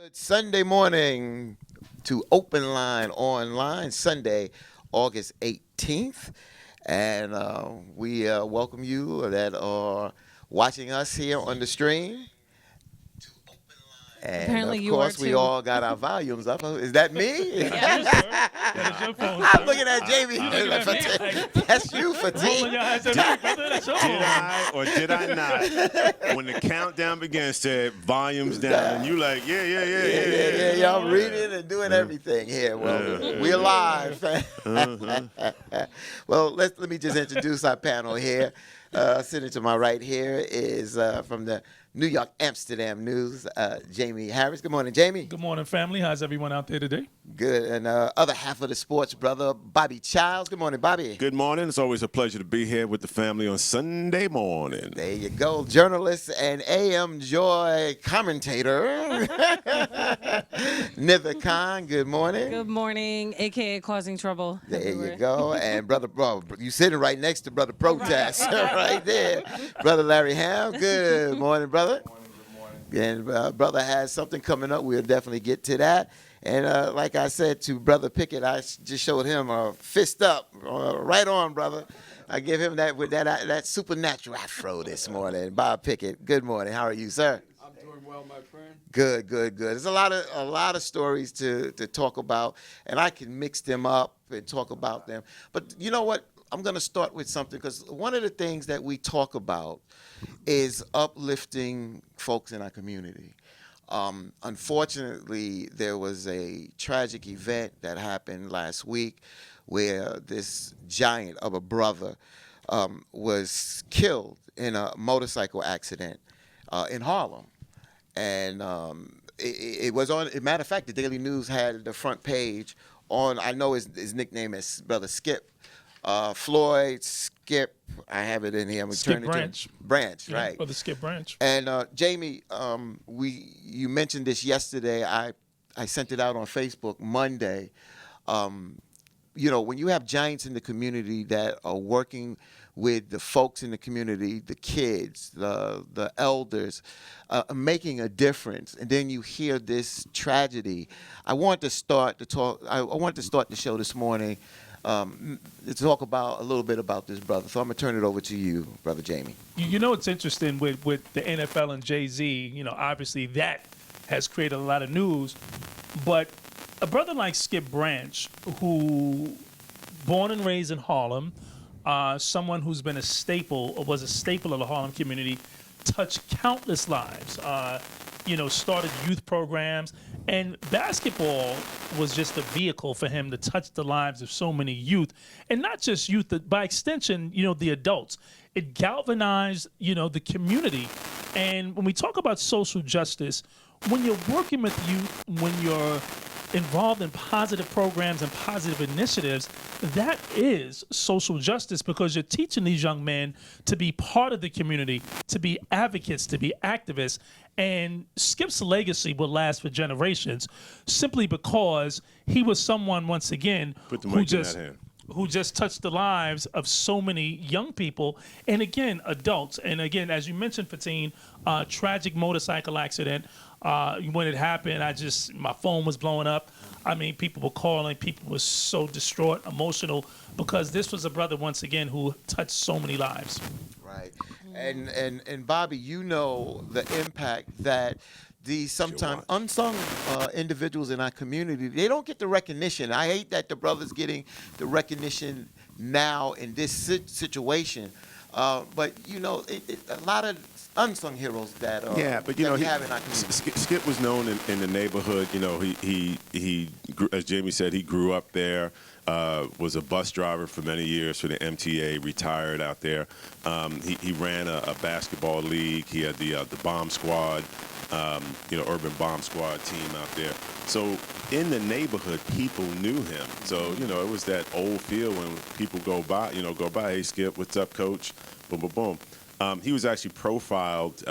Good Sunday morning to OpenLine Online, Sunday, August 18th. And we welcome you that are watching us here on the stream. And Apparently of you are course, we too. all got our volumes up. Is that me? Yeah. You, sir. That is your phone, I'm sir. looking at Jamie. You looking at me like That's you, rolling Fatih. your eyes at me, brother. That's your Did phone. I or did I not? When the countdown began, said volumes down, and you like, Yeah. Y'all reading and doing everything here. Well, we're live. Well, let me just introduce our panel here. Sitting to my right here is from the New York Amsterdam News, Jamie Harris. Good morning, Jamie. Good morning, family. How's everyone out there today? Good. And other half of the sports brother, Bobby Childs. Good morning, Bobby. Good morning. It's always a pleasure to be here with the family on Sunday morning. There you go. Journalist and AM Joy commentator, Nitha Khan. Good morning. Good morning, aka causing trouble. There everywhere. you go. And brother, you sitting right next to brother Protest, right there. Brother Larry Ham. Good morning, brother. Good morning. And brother has something coming up. We'll definitely get to that. And like I said to brother Pickett, I just showed him a fist up, right on, brother. I give him that with that supernatural afro this morning. Bob Pickett. Good morning. How are you, sir? I'm doing well, my friend. Good. There's a lot of stories to talk about, and I can mix them up and talk about them. But you know what? I'm going to start with something because one of the things that we talk about is uplifting folks in our community. Unfortunately, there was a tragic event that happened last week where this giant of a brother was killed in a motorcycle accident in Harlem. And it was on. As a matter of fact, the Daily News had the front page on. I know his nickname is Brother Skip, Floyd Skip. I have it in here. I'm Skip turning Branch. to Branch, Yeah, right? for the Skip Branch. And Jamie, you mentioned this yesterday. I sent it out on Facebook Monday. When you have giants in the community that are working with the folks in the community, the kids, the elders, making a difference, and then you hear this tragedy. I want to start to talk. I want to start the show this morning to talk about a little bit about this brother. So I'm gonna turn it over to you, brother Jamie. You know what's interesting with the NFL and Jay-Z, obviously that has created a lot of news. But a brother like Skip Branch, who born and raised in Harlem, someone who's been a staple or was a staple of the Harlem community, touched countless lives, started youth programs. And basketball was just a vehicle for him to touch the lives of so many youth. And not just youth, but by extension, the adults. It galvanized, the community. And when we talk about social justice, when you're working with youth, when you're involved in positive programs and positive initiatives, that is social justice because you're teaching these young men to be part of the community, to be advocates, to be activists. And Skip's legacy will last for generations simply because he was someone, once again, Put the who mic in just that hand. who just touched the lives of so many young people and, again, adults. And, again, as you mentioned, Fatine, tragic motorcycle accident. When it happened, my phone was blowing up. I mean, people were calling. People were so distraught, emotional, because this was a brother, once again, who touched so many lives. Right. And Bobby, the impact that these sometimes unsung individuals in our community, they don't get the recognition. I hate that the brother's getting the recognition now in this situation. But a lot of unsung heroes that but that we have in our community. Skip was known in the neighborhood. He as Jamie said, he grew up there. Was a bus driver for many years for the MTA. Retired out there. He ran a basketball league. He had the bomb squad. Urban bomb squad team out there. So in the neighborhood, people knew him. So, it was that old feel when people go by, hey, Skip, what's up, coach? Boom, boom, boom. He was actually profiled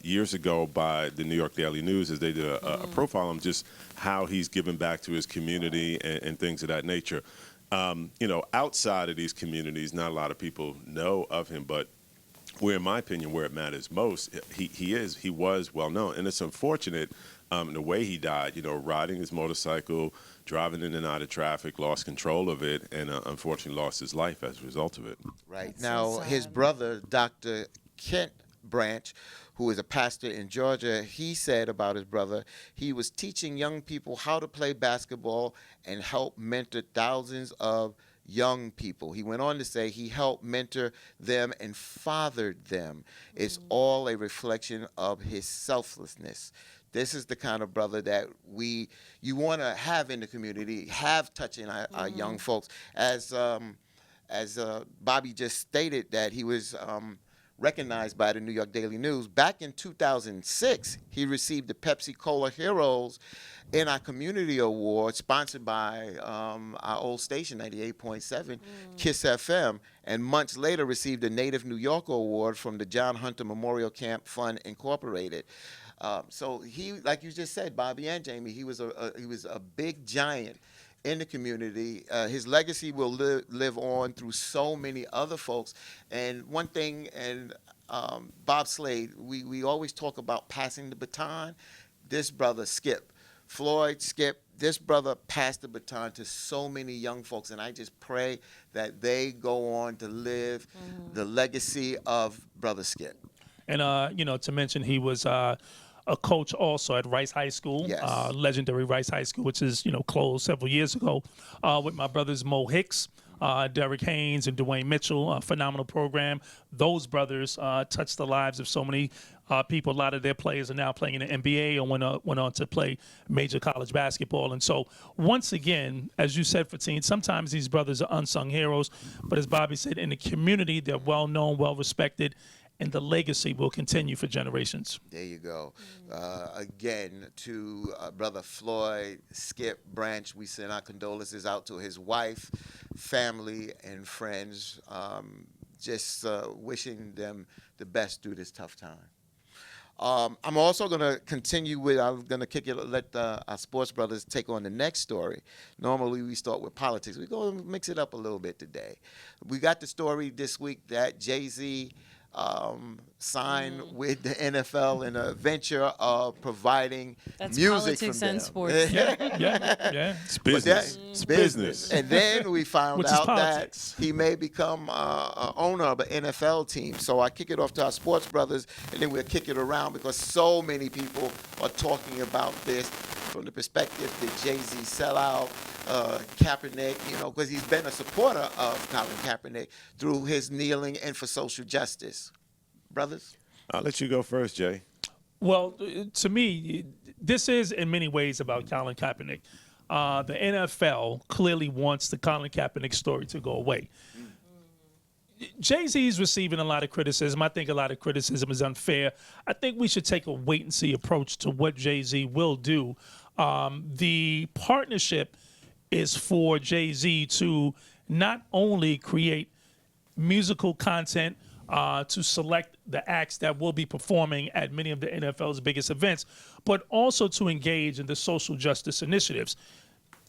years ago by the New York Daily News as they did a profile on just how he's given back to his community and things of that nature. Outside of these communities, not a lot of people know of him, but in my opinion, where it matters most, he was well known. And it's unfortunate The way he died, riding his motorcycle, driving in and out of traffic, lost control of it, and unfortunately lost his life as a result of it. Right. That's Now, so his sad. brother, Dr. Kent Branch, who is a pastor in Georgia, he said about his brother, he was teaching young people how to play basketball and help mentor thousands of young people. He went on to say he helped mentor them and fathered them. It's all a reflection of his selflessness. This is the kind of brother that you want to have in the community, have touching our young folks. As Bobby just stated, that he was recognized by the New York Daily News. Back in 2006, he received the Pepsi Cola Heroes in our Community Award, sponsored by our old station, 98.7, KISS FM, and months later received a Native New Yorker Award from the John Hunter Memorial Camp Fund Incorporated. So he, like you just said, Bobby and Jamie, he was a big giant in the community. His legacy will live on through so many other folks. And one thing, and Bob Slade, we always talk about passing the baton. This brother, Skip, this brother passed the baton to so many young folks, and I just pray that they go on to live the legacy of Brother Skip. And to mention, he was a coach also at Rice High School, Yes. legendary Rice High School, which is closed several years ago, with my brothers Mo Hicks, Derek Haynes, and Dwayne Mitchell. A phenomenal program. Those brothers touched the lives of so many people. A lot of their players are now playing in the NBA and went on to play major college basketball. And so, once again, as you said, Fatine, sometimes these brothers are unsung heroes, but as Bobby said, in the community, they're well known, well respected, and the legacy will continue for generations. There you go. Again, to Brother Floyd, Skip Branch, we send our condolences out to his wife, family, and friends. Just wishing them the best through this tough time. I'm also going to continue with, I'm going to let our sports brothers take on the next story. Normally we start with politics. We're going to mix it up a little bit today. We got the story this week that Jay-Z signed with the NFL in a venture of providing That's music politics from and them. sports. Yeah. It's But business. that- It's business. And then we found Which is out politics. that he may become a owner of an NFL team. So I kick it off to our sports brothers, and then we'll kick it around because so many people are talking about this from the perspective that Jay-Z sell out Kaepernick, because he's been a supporter of Colin Kaepernick through his kneeling and for social justice. Brothers? I'll let you go first, Jay. Well, to me, this is in many ways about Colin Kaepernick. The NFL clearly wants the Colin Kaepernick story to go away. Jay-Z is receiving a lot of criticism. I think a lot of criticism is unfair. I think we should take a wait-and-see approach to what Jay-Z will do. The partnership is for Jay-Z to not only create musical content, to select the acts that will be performing at many of the NFL's biggest events, but also to engage in the social justice initiatives.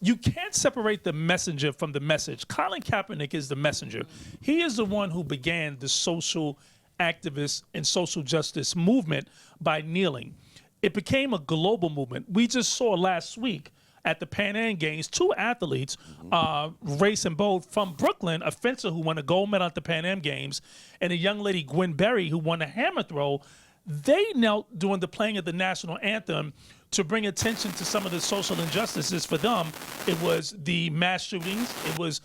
You can't separate the messenger from the message. Colin Kaepernick is the messenger. He is the one who began the social activist and social justice movement by kneeling. It became a global movement. We just saw last week at the Pan Am Games, two athletes, racing both from Brooklyn, a fencer who won a gold medal at the Pan Am Games, and a young lady, Gwen Berry, who won a hammer throw. They knelt during the playing of the national anthem to bring attention to some of the social injustices for them. It was the mass shootings, it was,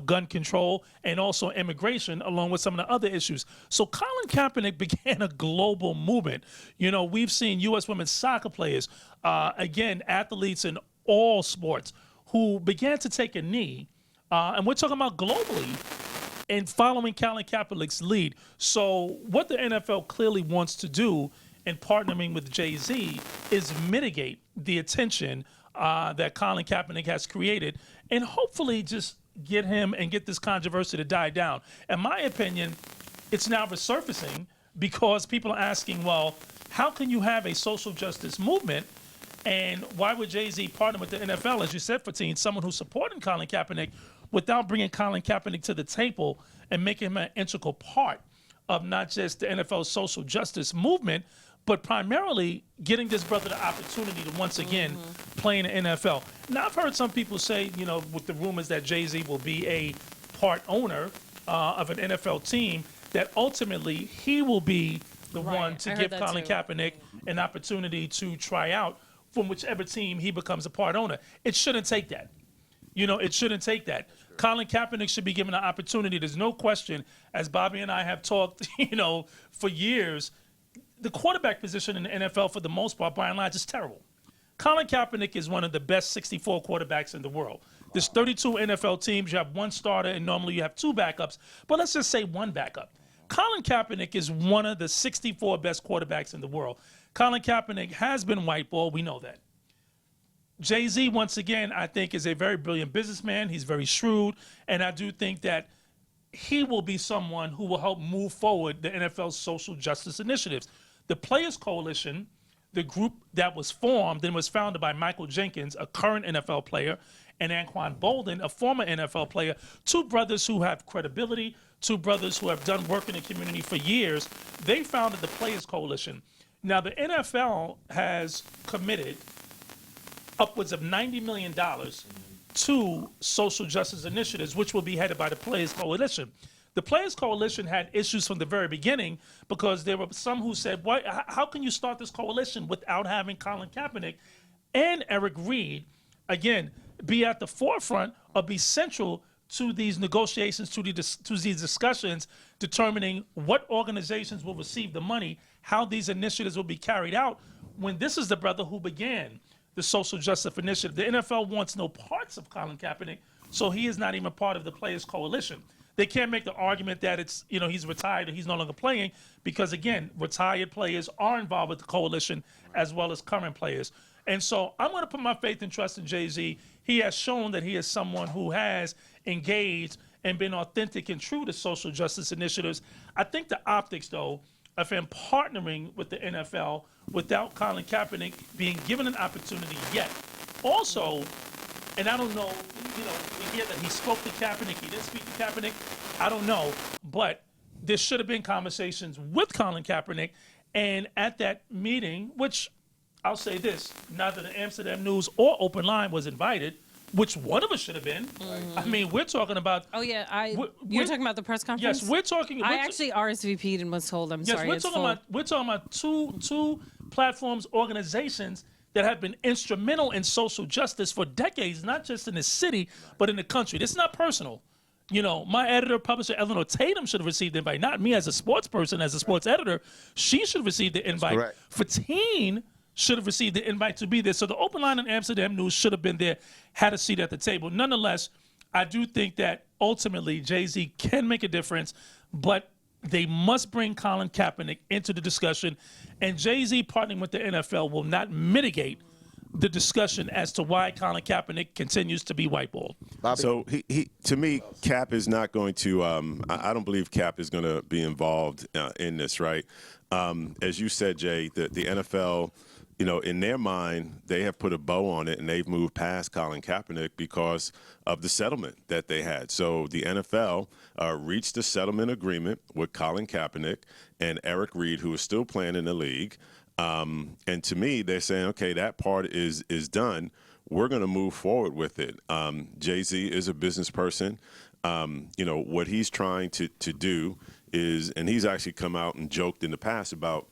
gun control, and also immigration, along with some of the other issues. So Colin Kaepernick began a global movement. We've seen U.S. women's soccer players, again, athletes in all sports, who began to take a knee, and we're talking about globally, and following Colin Kaepernick's lead. So what the NFL clearly wants to do in partnering with Jay-Z is mitigate the attention that Colin Kaepernick has created, and hopefully just get him and get this controversy to die down. In my opinion, it's now resurfacing because people are asking, well, how can you have a social justice movement, and why would Jay-Z partner with the NFL, as you said, Fatine, someone who's supporting Colin Kaepernick, without bringing Colin Kaepernick to the table and making him an integral part of not just the NFL social justice movement, but primarily getting this brother the opportunity to once again play in the NFL. Now, I've heard some people say, with the rumors that Jay-Z will be a part owner of an NFL team, that ultimately he will be the Right. one to I heard give that Colin too. Kaepernick an opportunity to try out from whichever team he becomes a part owner. It shouldn't take that. It shouldn't take that. Colin Kaepernick should be given an opportunity. There's no question, as Bobby and I have talked, for years, the quarterback position in the NFL, for the most part, by and large, is terrible. Colin Kaepernick is one of the best 64 quarterbacks in the world. There's 32 NFL teams. You have one starter, and normally you have two backups. But let's just say one backup. Colin Kaepernick is one of the 64 best quarterbacks in the world. Colin Kaepernick has been whiteballed. We know that. Jay-Z, once again, I think is a very brilliant businessman. He's very shrewd. And I do think that he will be someone who will help move forward the NFL's social justice initiatives. The Players Coalition, the group that was formed and was founded by Michael Jenkins, a current NFL player, and Anquan Bolden, a former NFL player, two brothers who have credibility, two brothers who have done work in the community for years. They founded the Players Coalition. Now, the NFL has committed upwards of $90 million to social justice initiatives, which will be headed by the Players Coalition. The Players Coalition had issues from the very beginning because there were some who said, how can you start this coalition without having Colin Kaepernick and Eric Reed, again, be at the forefront or be central to these negotiations, to these discussions, determining what organizations will receive the money, how these initiatives will be carried out, when this is the brother who began the social justice initiative. The NFL wants no parts of Colin Kaepernick, so he is not even part of the Players Coalition. They can't make the argument that it's, he's retired or he's no longer playing because, again, retired players are involved with the coalition as well as current players. And so I'm going to put my faith and trust in Jay-Z. He has shown that he is someone who has engaged and been authentic and true to social justice initiatives. I think the optics, though, of him partnering with the NFL without Colin Kaepernick being given an opportunity yet. Also, and I don't know, we hear that he spoke to Kaepernick, he didn't speak to Kaepernick, I don't know, but there should have been conversations with Colin Kaepernick, and at that meeting, which I'll say this, neither the Amsterdam News or OpenLine was invited, which one of us should have been. I mean, we're talking about... Oh, yeah. You're talking about the press conference? Yes, we're talking... I actually RSVP'd and was told, I'm sorry, we're it's talking full. we're talking about two platforms, organizations that have been instrumental in social justice for decades, not just in the city, but in the country. This is not personal. My editor, publisher, Eleanor Tatum should have received the invite, not me as a sports person, as a sports editor. She should have received the invite. correct. Fatine should have received the invite to be there. So the OpenLine and Amsterdam News should have been there, had a seat at the table. Nonetheless, I do think that ultimately Jay-Z can make a difference, but they must bring Colin Kaepernick into the discussion, and Jay-Z partnering with the NFL will not mitigate the discussion as to why Colin Kaepernick continues to be whiteballed. Bobby? So he to me, Cap is not going to. I don't believe Cap is going to be involved in this, right? As you said, Jay, the NFL. In their mind, they have put a bow on it, and they've moved past Colin Kaepernick because of the settlement that they had. So the NFL reached a settlement agreement with Colin Kaepernick and Eric Reed, who is still playing in the league. And to me, they're saying, okay, that part is done. We're going to move forward with it. Jay-Z is a business person. What he's trying to do is, and he's actually come out and joked in the past about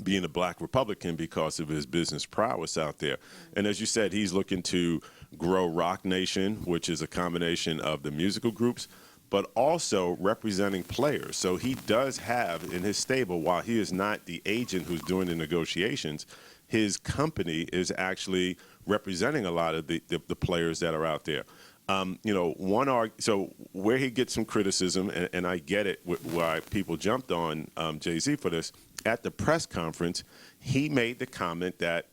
being a black Republican because of his business prowess out there. And as you said, he's looking to grow Rock Nation, which is a combination of the musical groups, but also representing players. So he does have in his stable, while he is not the agent who's doing the negotiations, his company is actually representing a lot of the players that are out there. So where he gets some criticism, and I get it, why people jumped on Jay-Z for this, at the press conference, he made the comment that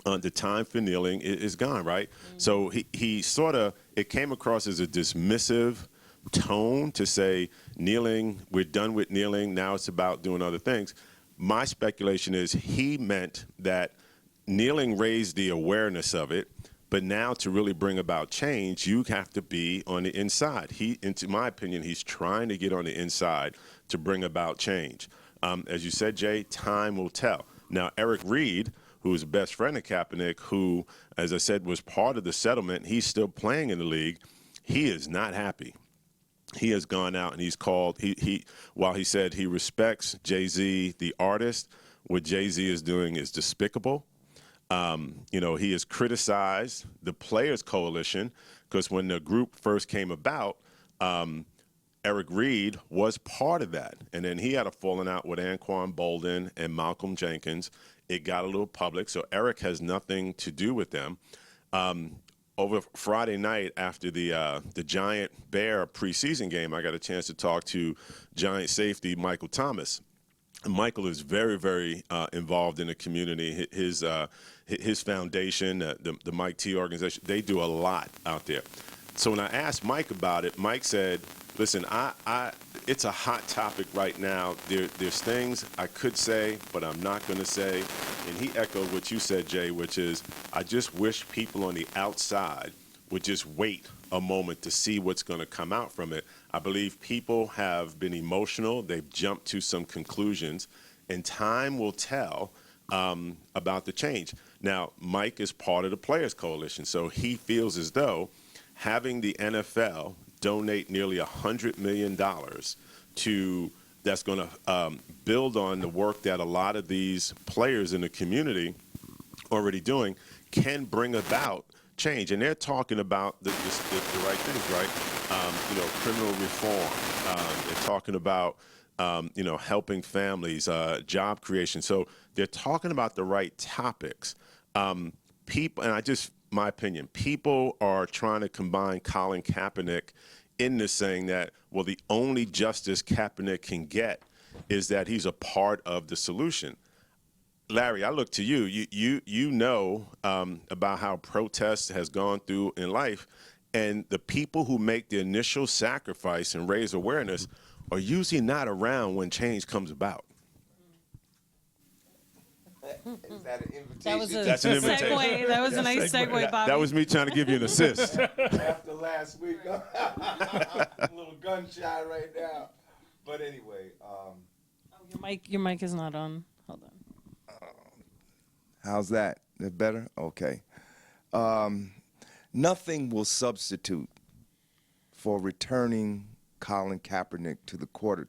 the time for kneeling is gone, right? Mm-hmm. So he sort of, it came across as a dismissive tone to say, kneeling, we're done with kneeling, now it's about doing other things. My speculation is he meant that kneeling raised the awareness of it, but now to really bring about change, you have to be on the inside. In my opinion, he's trying to get on the inside to bring about change. As you said, Jay, time will tell. Now, Eric Reed, who is a best friend of Kaepernick, who, as I said, was part of the settlement, he's still playing in the league. He is not happy. He has gone out and he's called, while he said he respects Jay-Z, the artist, what Jay-Z is doing is despicable. He has criticized the Players Coalition because when the group first came about, Eric Reed was part of that. And then he had a falling out with Anquan Bolden and Malcolm Jenkins. It got a little public, so Eric has nothing to do with them. Over Friday night after the Giant Bear preseason game, I got a chance to talk to Giant safety Michael Thomas. Michael is very, very involved in the community. His foundation, the Mike T organization, they do a lot out there. So when I asked Mike about it, Mike said, listen, it's a hot topic right now. There's things I could say, but I'm not going to say. And he echoed what you said, Jay, which is, I just wish people on the outside would just wait a moment to see what's going to come out from it. I believe people have been emotional. They've jumped to some conclusions, and time will tell about the change. Now, Mike is part of the Players Coalition, so he feels as though having the NFL donate nearly $100 million that's going to build on the work that a lot of these players in the community already doing can bring about change. And they're talking about the right things, right? Criminal reform. They're talking about, helping families, job creation. So they're talking about the right topics. People, and my opinion, people are trying to combine Colin Kaepernick in this, saying that, well, the only justice Kaepernick can get is that he's a part of the solution. Larry, I look to you. You know about how protest has gone through in life, and the people who make the initial sacrifice and raise awareness are usually not around when change comes about. Is that an invitation? That was a That's an invitation. segue. That was a nice segue, Bobby. That was me trying to give you an assist. After last week, a little gunshot right now. But anyway, Your mic is not on. Hold on. How's that? Is that better? Okay. Nothing will substitute for returning Colin Kaepernick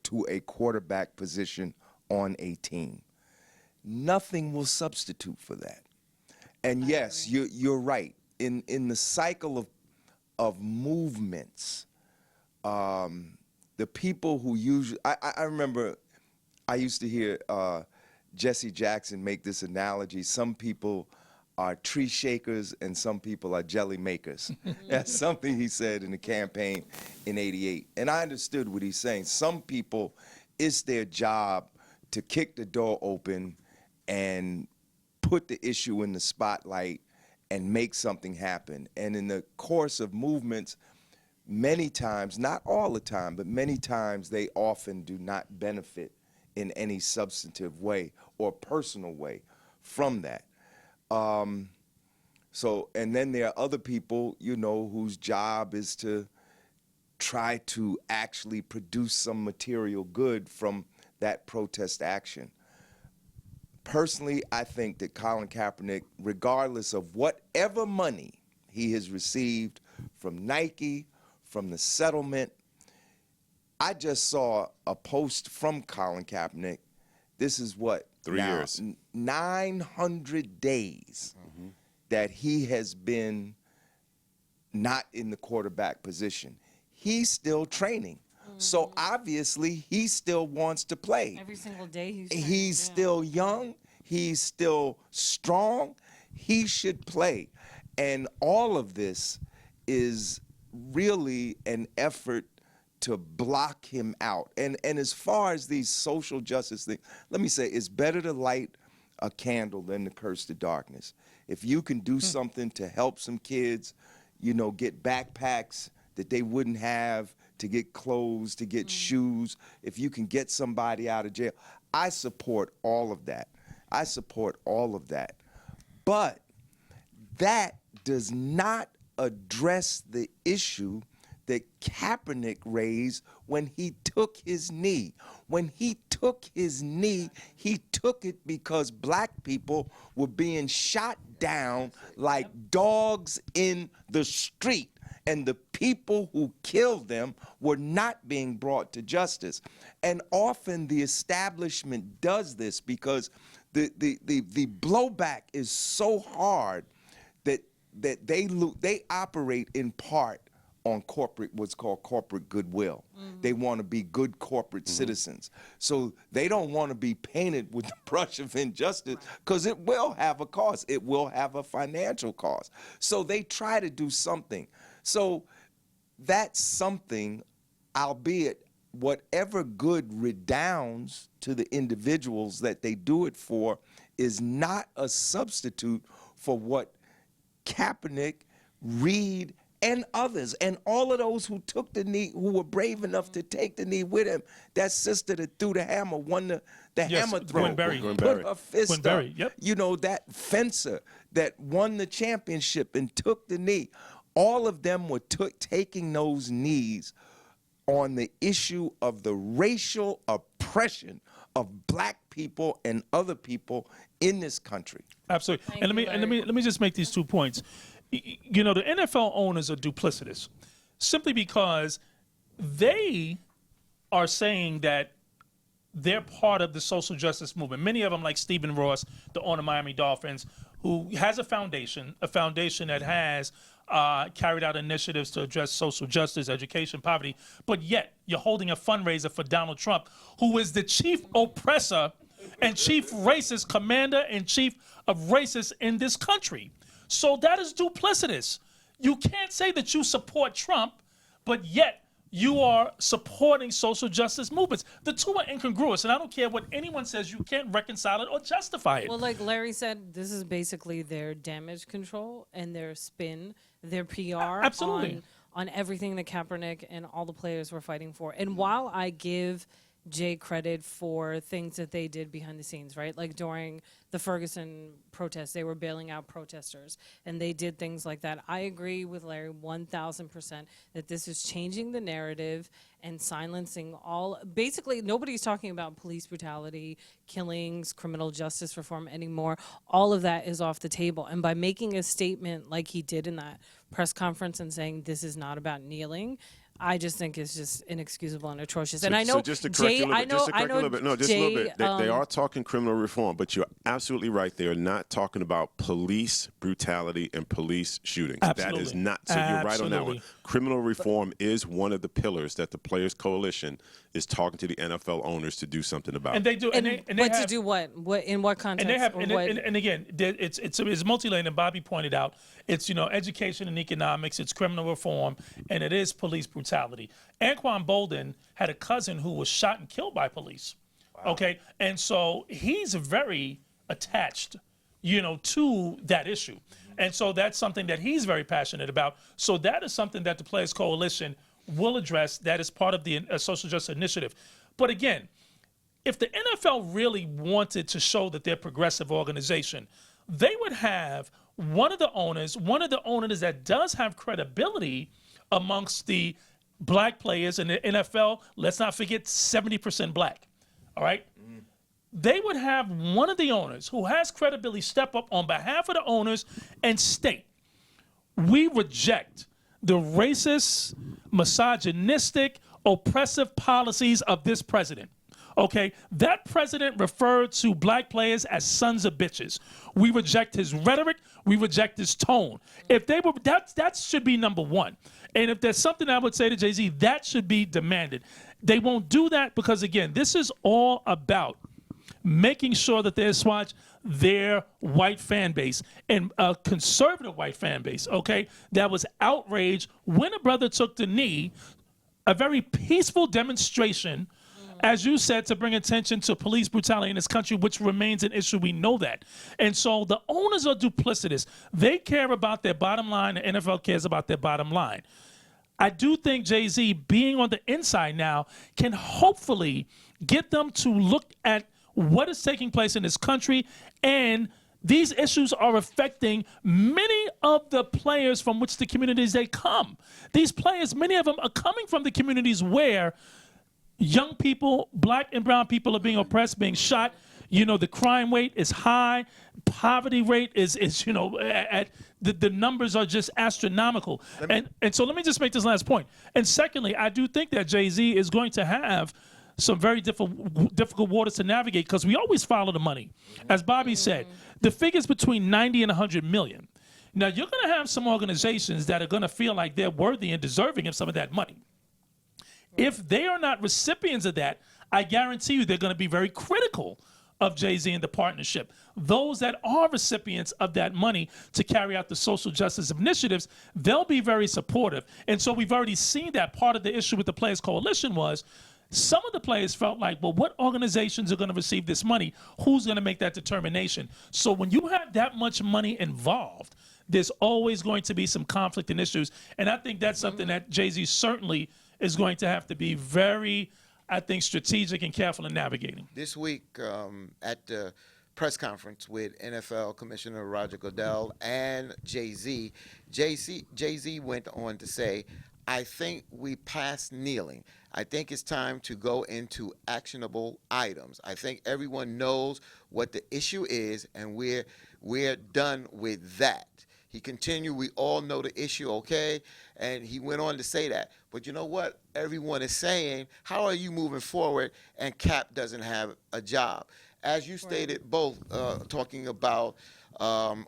to a quarterback position on a team. Nothing will substitute for that. And yes, you're right. In the cycle of movements, the people who usually I remember I used to hear Jesse Jackson make this analogy. Some people are tree shakers and some people are jelly makers. That's something he said in the campaign in '88. And I understood what he's saying. Some people, it's their job to kick the door open and put the issue in the spotlight and make something happen. And in the course of movements, many times, not all the time, but many times they often do not benefit in any substantive way or personal way from that. And then there are other people, whose job is to try to actually produce some material good from that protest action. Personally, I think that Colin Kaepernick, regardless of whatever money he has received from Nike, from the settlement, I just saw a post from Colin Kaepernick. This is what? 3 years. 900 days that he has been not in the quarterback position. He's still training. So obviously he still wants to play. Every single day He's still young. He's still strong. He should play. And all of this is really an effort to block him out. And as far as these social justice things, let me say, it's better to light a candle than to curse the darkness. If you can do something to help some kids, get backpacks that they wouldn't have, to get clothes, to get shoes, if you can get somebody out of jail, I support all of that. I support all of that. But that does not address the issue that Kaepernick raised when he took his knee. When he took his knee, he took it because black people were being shot down like dogs in the street. And the people who killed them were not being brought to justice. And often the establishment does this because the blowback is so hard that they operate in part on what's called corporate goodwill. They want to be good corporate citizens. So they don't want to be painted with the brush of injustice because it will have a cost. It will have a financial cost. So they try to do something. So that's something, albeit whatever good redounds to the individuals that they do it for is not a substitute for what Kaepernick, Reed, and others, and all of those who took the knee, who were brave enough to take the knee with him. That sister that threw the hammer won the Yes, hammer throw. Gwen Berry. Put her fist Gwen up. Berry, yep. You know, that fencer that won the championship and took the knee. All of them were taking those knees on the issue of the racial oppression of black people and other people in this country. Absolutely. Thank And you, Larry. let me just make these 2 points. You know, the NFL owners are duplicitous simply because they are saying that they're part of the social justice movement. Many of them, like Stephen Ross, the owner of Miami Dolphins, who has a foundation that has carried out initiatives to address social justice, education, poverty, but yet you're holding a fundraiser for Donald Trump, who is the chief oppressor and chief racist, commander-in-chief of racists in this country. So that is duplicitous. You can't say that you support Trump, but yet you are supporting social justice movements. The two are incongruous, and I don't care what anyone says, you can't reconcile it or justify it. Well, like Larry said, this is basically their damage control and their spin, their PR Absolutely. on everything that Kaepernick and all the players were fighting for. And while I give Jay credit for things that they did behind the scenes, right? Like during the Ferguson protests, they were bailing out protesters and they did things like that. I agree with Larry 1000% that this is changing the narrative and silencing all. Basically, nobody's talking about police brutality, killings, criminal justice reform anymore. All of that is off the table. And by making a statement like he did in that press conference and saying this is not about kneeling, I just think it's just inexcusable and atrocious. And I know so just to correct Jay, you a little bit, just to I correct you a know little bit. No, just Jay, a little bit. They are talking criminal reform, but you're absolutely right. They are not talking about police brutality and police shootings. Absolutely. That is not. So you're right on that one. Absolutely. Criminal reform is one of the pillars that the Players Coalition is talking to the NFL owners to do something about. And they do. And, they but have, to do what? What in what context? And they have, or and, what? and again, it's multi-layered. And Bobby pointed out, it's education and economics, it's criminal reform, and it is police brutality. Anquan Bolden had a cousin who was shot and killed by police. Wow. Okay, and so he's very attached, to that issue, and so that's something that he's very passionate about. So that is something that the Players Coalition will address. That is part of the social justice initiative. But again, if the NFL really wanted to show that they're a progressive organization, they would have one of the owners that does have credibility amongst the black players in the NFL. Let's not forget 70% black. All right? They would have one of the owners who has credibility step up on behalf of the owners and state, we reject the racist, misogynistic, oppressive policies of this president. Okay, that president referred to black players as sons of bitches. We reject his rhetoric. We reject his tone. If they were, that should be number one. And if there's something I would say to Jay-Z, that should be demanded. They won't do that because, again, this is all about making sure that they assuage their white fan base and a conservative white fan base, okay, that was outraged when a brother took the knee, a very peaceful demonstration, as you said, to bring attention to police brutality in this country, which remains an issue. We know that. And so the owners are duplicitous. They care about their bottom line. The NFL cares about their bottom line. I do think Jay-Z, being on the inside now, can hopefully get them to look at what is taking place in this country, and these issues are affecting many of the players from which the communities they come. These players, many of them are coming from the communities where young people, black and brown people are being oppressed, being shot. The crime rate is high. Poverty rate is at the numbers are just astronomical. And so let me just make this last point. And secondly, I do think that Jay-Z is going to have some very difficult waters to navigate because we always follow the money. As Bobby said, the figure's between 90 and 100 million. Now, you're going to have some organizations that are going to feel like they're worthy and deserving of some of that money. If they are not recipients of that, I guarantee you they're going to be very critical of Jay-Z and the partnership. Those that are recipients of that money to carry out the social justice initiatives, they'll be very supportive. And so we've already seen that part of the issue with the Players Coalition was some of the players felt like, well, what organizations are going to receive this money? Who's going to make that determination? So when you have that much money involved, there's always going to be some conflict and issues. And I think that's something that Jay-Z certainly is going to have to be very, I think, strategic and careful in navigating. This week at the press conference with NFL Commissioner Roger Goodell and Jay-Z, Jay-Z went on to say, I think we passed kneeling. I think it's time to go into actionable items. I think everyone knows what the issue is, and we're done with that. He continued, we all know the issue, okay? And he went on to say that. But you know what? Everyone is saying, how are you moving forward and Cap doesn't have a job? As you stated, both talking about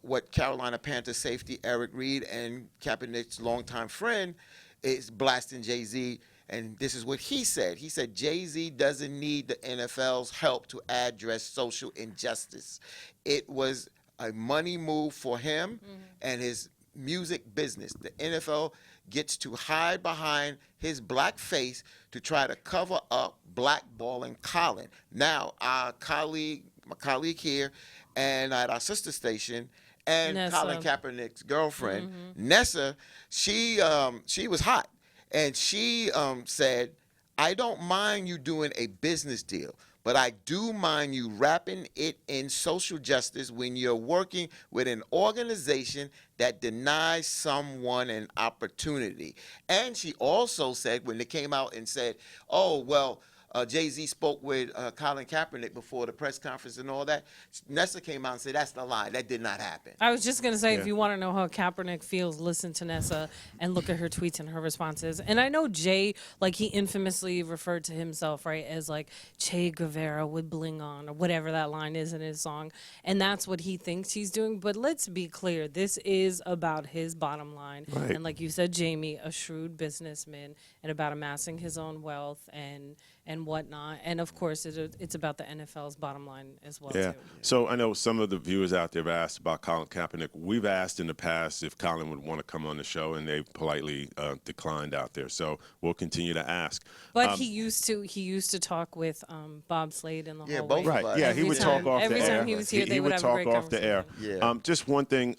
what Carolina Panthers safety Eric Reed and Kaepernick's longtime friend is blasting Jay-Z. And this is what he said. He said, Jay-Z doesn't need the NFL's help to address social injustice. It was a money move for him and his music business. The NFL gets to hide behind his black face to try to cover up blackballing Colin. Now, my colleague here, and at our sister station, and Nessa. Colin Kaepernick's girlfriend, Nessa, she was hot. And she said, I don't mind you doing a business deal, but I do mind you wrapping it in social justice when you're working with an organization that denies someone an opportunity. And she also said, when they came out and said, oh, well, Jay-Z spoke with Colin Kaepernick before the press conference and all that, Nessa came out and said, that's the lie. That did not happen. I was just going to say, if you want to know how Kaepernick feels, listen to Nessa and look at her tweets and her responses. And I know Jay, like, he infamously referred to himself, right, as like Che Guevara with bling on, or whatever that line is in his song. And that's what he thinks he's doing. But let's be clear, this is about his bottom line. Right. And like you said, Jamie, a shrewd businessman, and about amassing his own wealth and whatnot. And of course, it's about the NFL's bottom line as well, Yeah. too. So I know some of the viewers out there have asked about Colin Kaepernick. We've asked in the past if Colin would want to come on the show, and they politely declined out there. So we'll continue to ask. But he used to talk with Bob Slade in the Yeah, hallway. both of Right. us. Yeah, he would talk off the air. Every time he was here, they would would have a talk great off the air. conversation. Yeah. Just one thing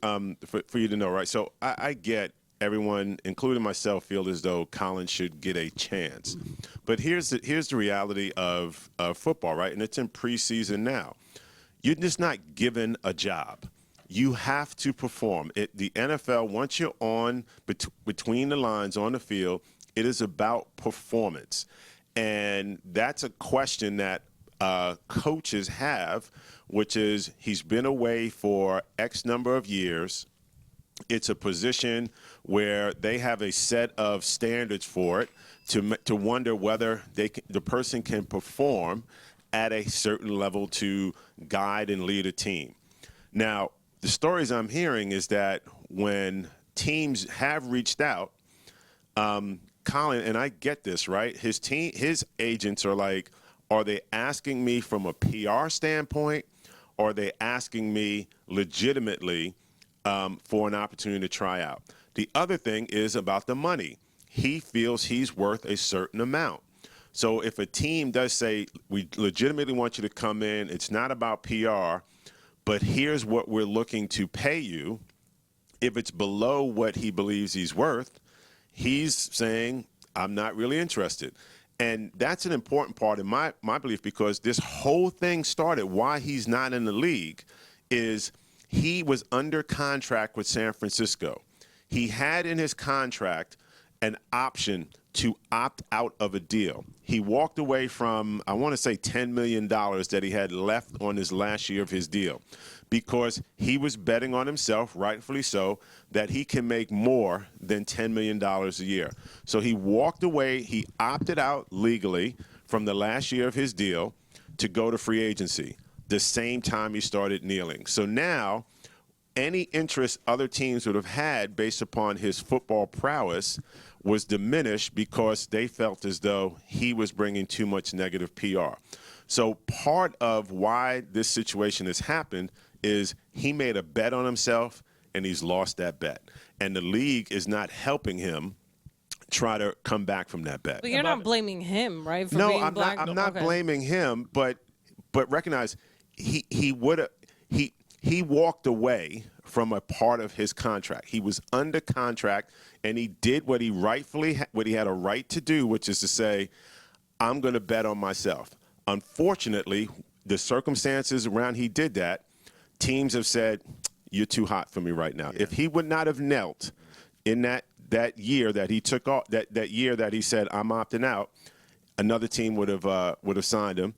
for you to know, right? So I get everyone, including myself, feel as though Colin should get a chance. But here's the reality of football, right? And it's in preseason now. You're just not given a job. You have to perform. The NFL, once you're on between the lines on the field, it is about performance. And that's a question that coaches have, which is he's been away for X number of years. It's a position where they have a set of standards for it to wonder whether the person can perform at a certain level to guide and lead a team. Now, the stories I'm hearing is that when teams have reached out, Colin, and I get this, right? His agents are like, are they asking me from a PR standpoint, or are they asking me legitimately for an opportunity to try out? The other thing is about the money. He feels he's worth a certain amount. So if a team does say, we legitimately want you to come in, it's not about PR, but here's what we're looking to pay you, if it's below what he believes he's worth, he's saying, I'm not really interested. And that's an important part in my belief, because this whole thing started, why he's not in the league, is he was under contract with San Francisco. He had in his contract an option to opt out of a deal. He walked away from, I want to say, $10 million that he had left on his last year of his deal because he was betting on himself, rightfully so, that he can make more than $10 million a year. So he walked away, he opted out legally from the last year of his deal to go to free agency, the same time he started kneeling. So now, any interest other teams would have had based upon his football prowess was diminished because they felt as though he was bringing too much negative PR. So part of why this situation has happened is he made a bet on himself and he's lost that bet. And the league is not helping him try to come back from that bet. But you're not blaming him, right? For No, being I'm black? not. I'm not Okay. blaming him, but recognize he would have he walked away from a part of his contract. He was under contract, and he did what he what he had a right to do, which is to say, I'm going to bet on myself. Unfortunately, the circumstances around he did that, teams have said, you're too hot for me right now. If he would not have knelt in that year that he took off, that year that he said, I'm opting out, another team would have signed him.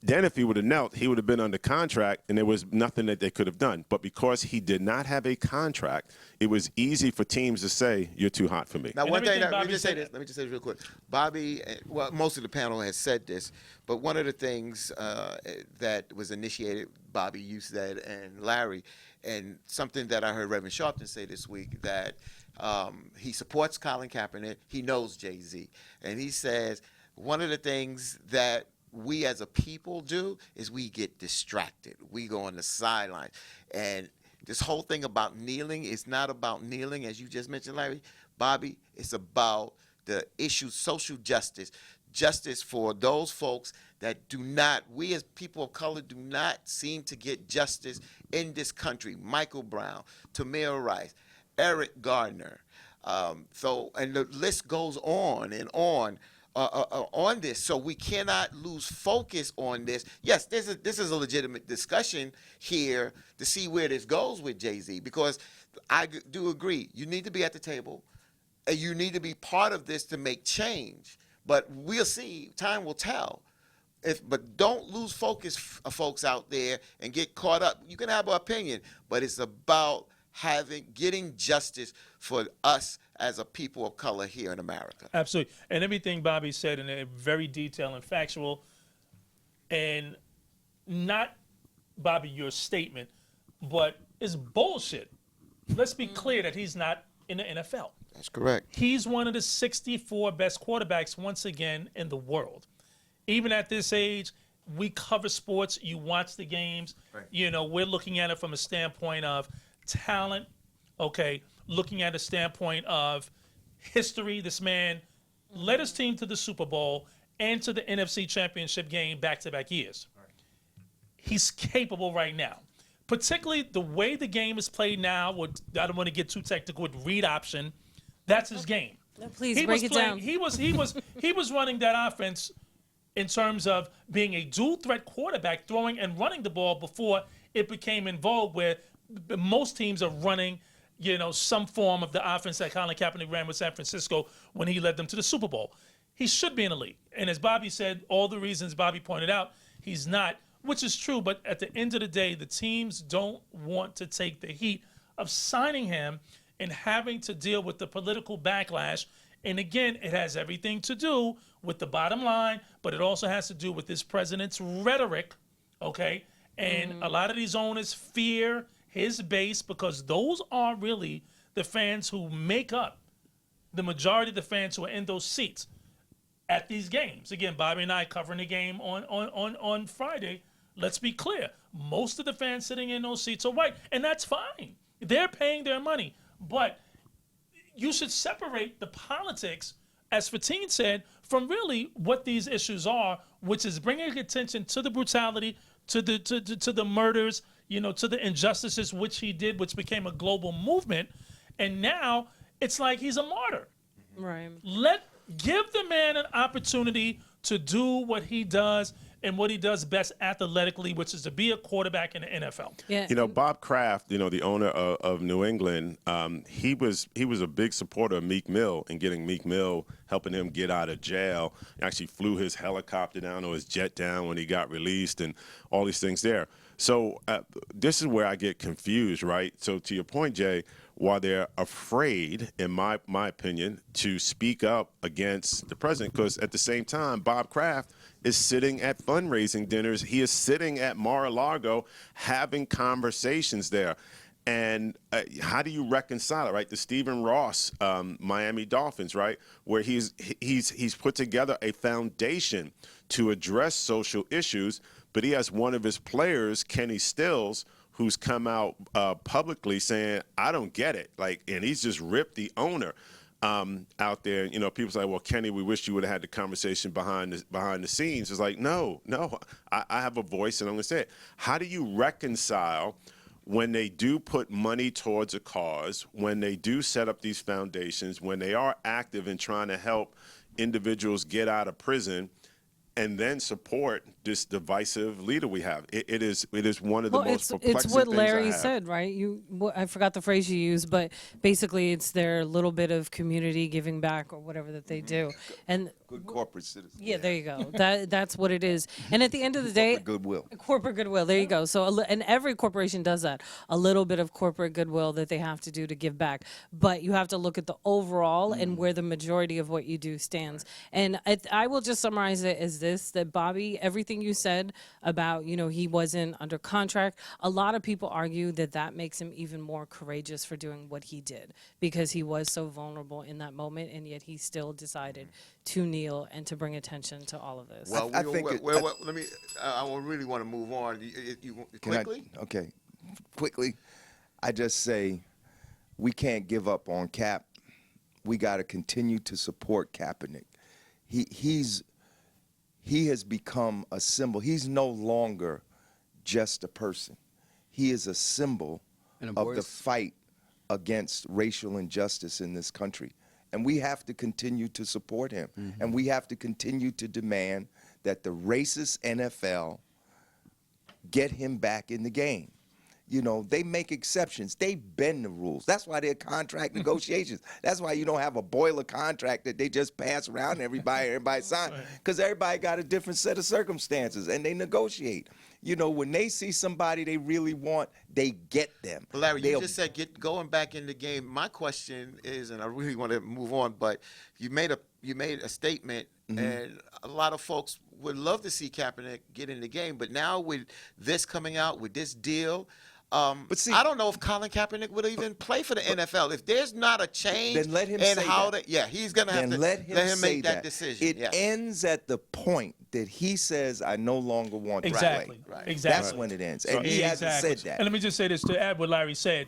Then if he would have knelt, he would have been under contract, and there was nothing that they could have done. But because he did not have a contract, it was easy for teams to say, you're too hot for me. Now, And one thing, everything let me Bobby just say said- this. Let me just say this real quick. Bobby, well, most of the panel has said this, but one of the things that was initiated, Bobby, you said, and Larry, and something that I heard Reverend Sharpton say this week, that he supports Colin Kaepernick. He knows Jay-Z. And he says one of the things that we as a people do is we get distracted. We go on the sidelines. And this whole thing about kneeling is not about kneeling, as you just mentioned, Larry. Bobby, it's about the issue, social justice, justice for those folks that do not, we as people of color do not seem to get justice in this country. Michael Brown, Tamir Rice, Eric Gardner. And the list goes on and on this. So we cannot lose focus on this. Yes, this is a legitimate discussion here to see where this goes with Jay-Z, because I do agree. You need to be at the table, and you need to be part of this to make change. But we'll see. Time will tell. But don't lose focus, folks out there, and get caught up. You can have an opinion, but it's about getting justice for us as a people of color here in America. Absolutely. And everything Bobby said in a very detailed and factual, and not, Bobby, your statement, but it's bullshit. Let's be clear that he's not in the NFL. That's correct. He's one of the 64 best quarterbacks once again in the world. Even at this age, we cover sports. You watch the games. Right. You know, we're looking at it from a standpoint of talent, okay, looking at a standpoint of history. This man led his team to the Super Bowl and to the NFC Championship game back-to-back years. Right. He's capable right now. Particularly the way the game is played now, I don't want to get too technical with read option, that's his game. No, please break it down. He was running that offense in terms of being a dual threat quarterback, throwing and running the ball before it became involved where most teams are running, you know, some form of the offense that Colin Kaepernick ran with San Francisco when he led them to the Super Bowl. He should be in the league. And as Bobby said, all the reasons Bobby pointed out, he's not, which is true. But at the end of the day, the teams don't want to take the heat of signing him and having to deal with the political backlash. And again, it has everything to do with the bottom line, but it also has to do with this president's rhetoric, okay? And a lot of these owners fear his base because those are really the fans who make up the majority of the fans who are in those seats at these games. Again, Bobby and I covering the game on Friday. Let's be clear. Most of the fans sitting in those seats are white, and that's fine. They're paying their money. But you should separate the politics, as Fatine said, from really what these issues are, which is bringing attention to the brutality, to the murders, you know, to the injustices which he did, which became a global movement. And now it's like he's a martyr. Right. Give the man an opportunity to do what he does and what he does best athletically, which is to be a quarterback in the NFL. Yeah. You know, Bob Kraft, the owner of New England, he was a big supporter of Meek Mill and getting Meek Mill, helping him get out of jail. He actually flew his helicopter down or his jet down when he got released and all these things there. So this is where I get confused, right? So to your point, Jay, while they're afraid, in my opinion, to speak up against the president, because at the same time, Bob Kraft is sitting at fundraising dinners. He is sitting at Mar-a-Lago having conversations there. And how do you reconcile it, right? The Stephen Ross, Miami Dolphins, right, where he's put together a foundation to address social issues, but he has one of his players, Kenny Stills, who's come out publicly saying, "I don't get it," and he's just ripped the owner out there. People say, "Well, Kenny, we wish you would have had the conversation behind the scenes." It's like, no, I have a voice, and I'm going to say it. How do you reconcile when they do put money towards a cause, when they do set up these foundations, when they are active in trying to help individuals get out of prison, and then support this divisive leader we have? It is one of the most perplexing it's what things Larry I have. said, right? I forgot the phrase you used, but basically it's their little bit of community giving back or whatever that they do. And Good corporate citizen. yeah, there you go. That's what it is. And at the end of the day, Goodwill. corporate goodwill. There you go. So, and every corporation does that. A little bit of corporate goodwill that they have to do to give back. But you have to look at the overall and where the majority of what you do stands. And I will just summarize it as this: that Bobby, everything you said about he wasn't under contract. A lot of people argue that makes him even more courageous for doing what he did because he was so vulnerable in that moment, and yet he still decided to kneel and to bring attention to all of this. Well, I think let me. I really want to move on. You quickly? Okay, quickly. I just say we can't give up on Cap. We got to continue to support Kaepernick. He has become a symbol. He's no longer just a person. He is a symbol And a of the voice. fight against racial injustice in this country. And we have to continue to support him. And we have to continue to demand that the racist NFL get him back in the game. They make exceptions. They bend the rules. That's why they're contract negotiations. That's why you don't have a boiler contract that they just pass around and everybody sign, because everybody got a different set of circumstances, and they negotiate. When they see somebody they really want, they get them. But Larry, They'll- you just said going back in the game. My question is, and I really want to move on, but you made a statement, and a lot of folks would love to see Kaepernick get in the game. But now with this coming out, with this deal, But see- I don't know if Colin Kaepernick would even play for the NFL if there's not a change. Then let him in say how that. He's gonna have Then to let him say make that decision. It yeah. ends at the point that he says, "I no longer want to Exactly. play." Right. Exactly. That's when it ends, and he hasn't Exactly. said that. And let me just say this to add what Larry said.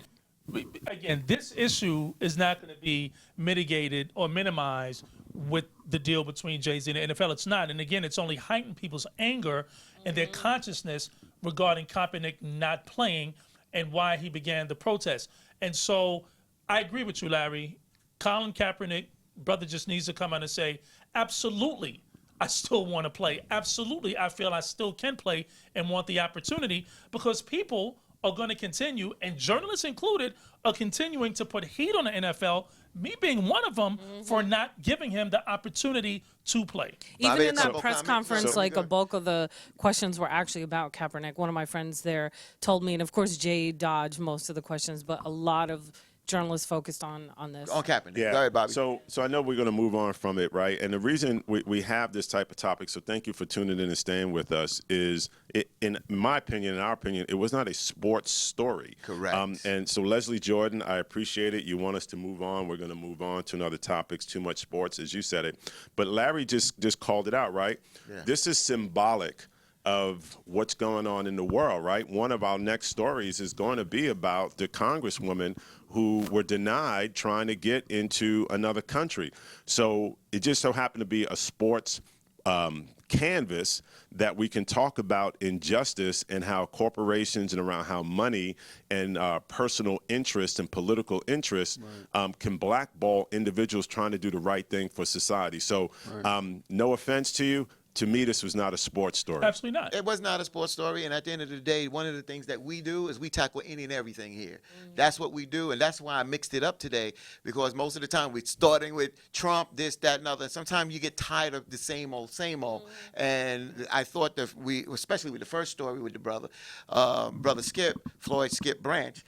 Again, this issue is not going to be mitigated or minimized with the deal between Jay-Z and the NFL. It's not. And again, it's only heightened people's anger and their consciousness regarding Kaepernick not playing and why he began the protest. And so I agree with you, Larry. Colin Kaepernick, brother, just needs to come out and say, absolutely, I still want to play. Absolutely, I feel I still can play and want the opportunity, because people are going to continue, and journalists included, are continuing to put heat on the NFL, me being one of them, for not giving him the opportunity to play. Even Bobby, in a that couple press comments? conference, So- like a bulk of the questions were actually about Kaepernick. One of my friends there told me, and of course Jay dodged most of the questions, but a lot of journalists focused on this. On Kaepernick. Yeah. Go ahead, Bobby. So I know we're going to move on from it, right? And the reason we have this type of topic, so thank you for tuning in and staying with us, is, in my opinion, in our opinion, it was not a sports story. Correct. And so Leslie Jordan, I appreciate it. You want us to move on. We're going to move on to another topics, too much sports, as you said it. But Larry just called it out, right? Yeah. This is symbolic of what's going on in the world, right? One of our next stories is going to be about the congresswomen who were denied trying to get into another country. So it just so happened to be a sports canvas that we can talk about injustice and how corporations and around how money and personal interest and political interest can blackball individuals trying to do the right thing for society. So no offense to you, to me, this was not a sports story. Absolutely not. It was not a sports story, and at the end of the day, one of the things that we do is we tackle any and everything here. That's what we do, and that's why I mixed it up today, because most of the time we're starting with Trump, this, that, and other. Sometimes you get tired of the same old, and I thought that we, especially with the first story with the brother Skip, Floyd Skip Branch,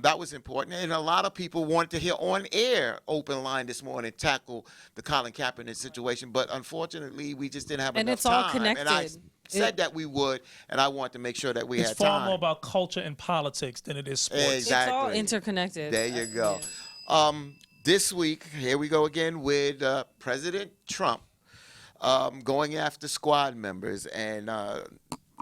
that was important, and a lot of people wanted to hear on air Open Line this morning tackle the Colin Kaepernick situation, but unfortunately we just didn't have And enough it's all time. And I connected. said that we would, and I want to make sure that we It's had far time. more about culture and politics than it is sports. Exactly. It's all interconnected. There you go. Yeah. This week, here we go again with President Trump going after squad members, and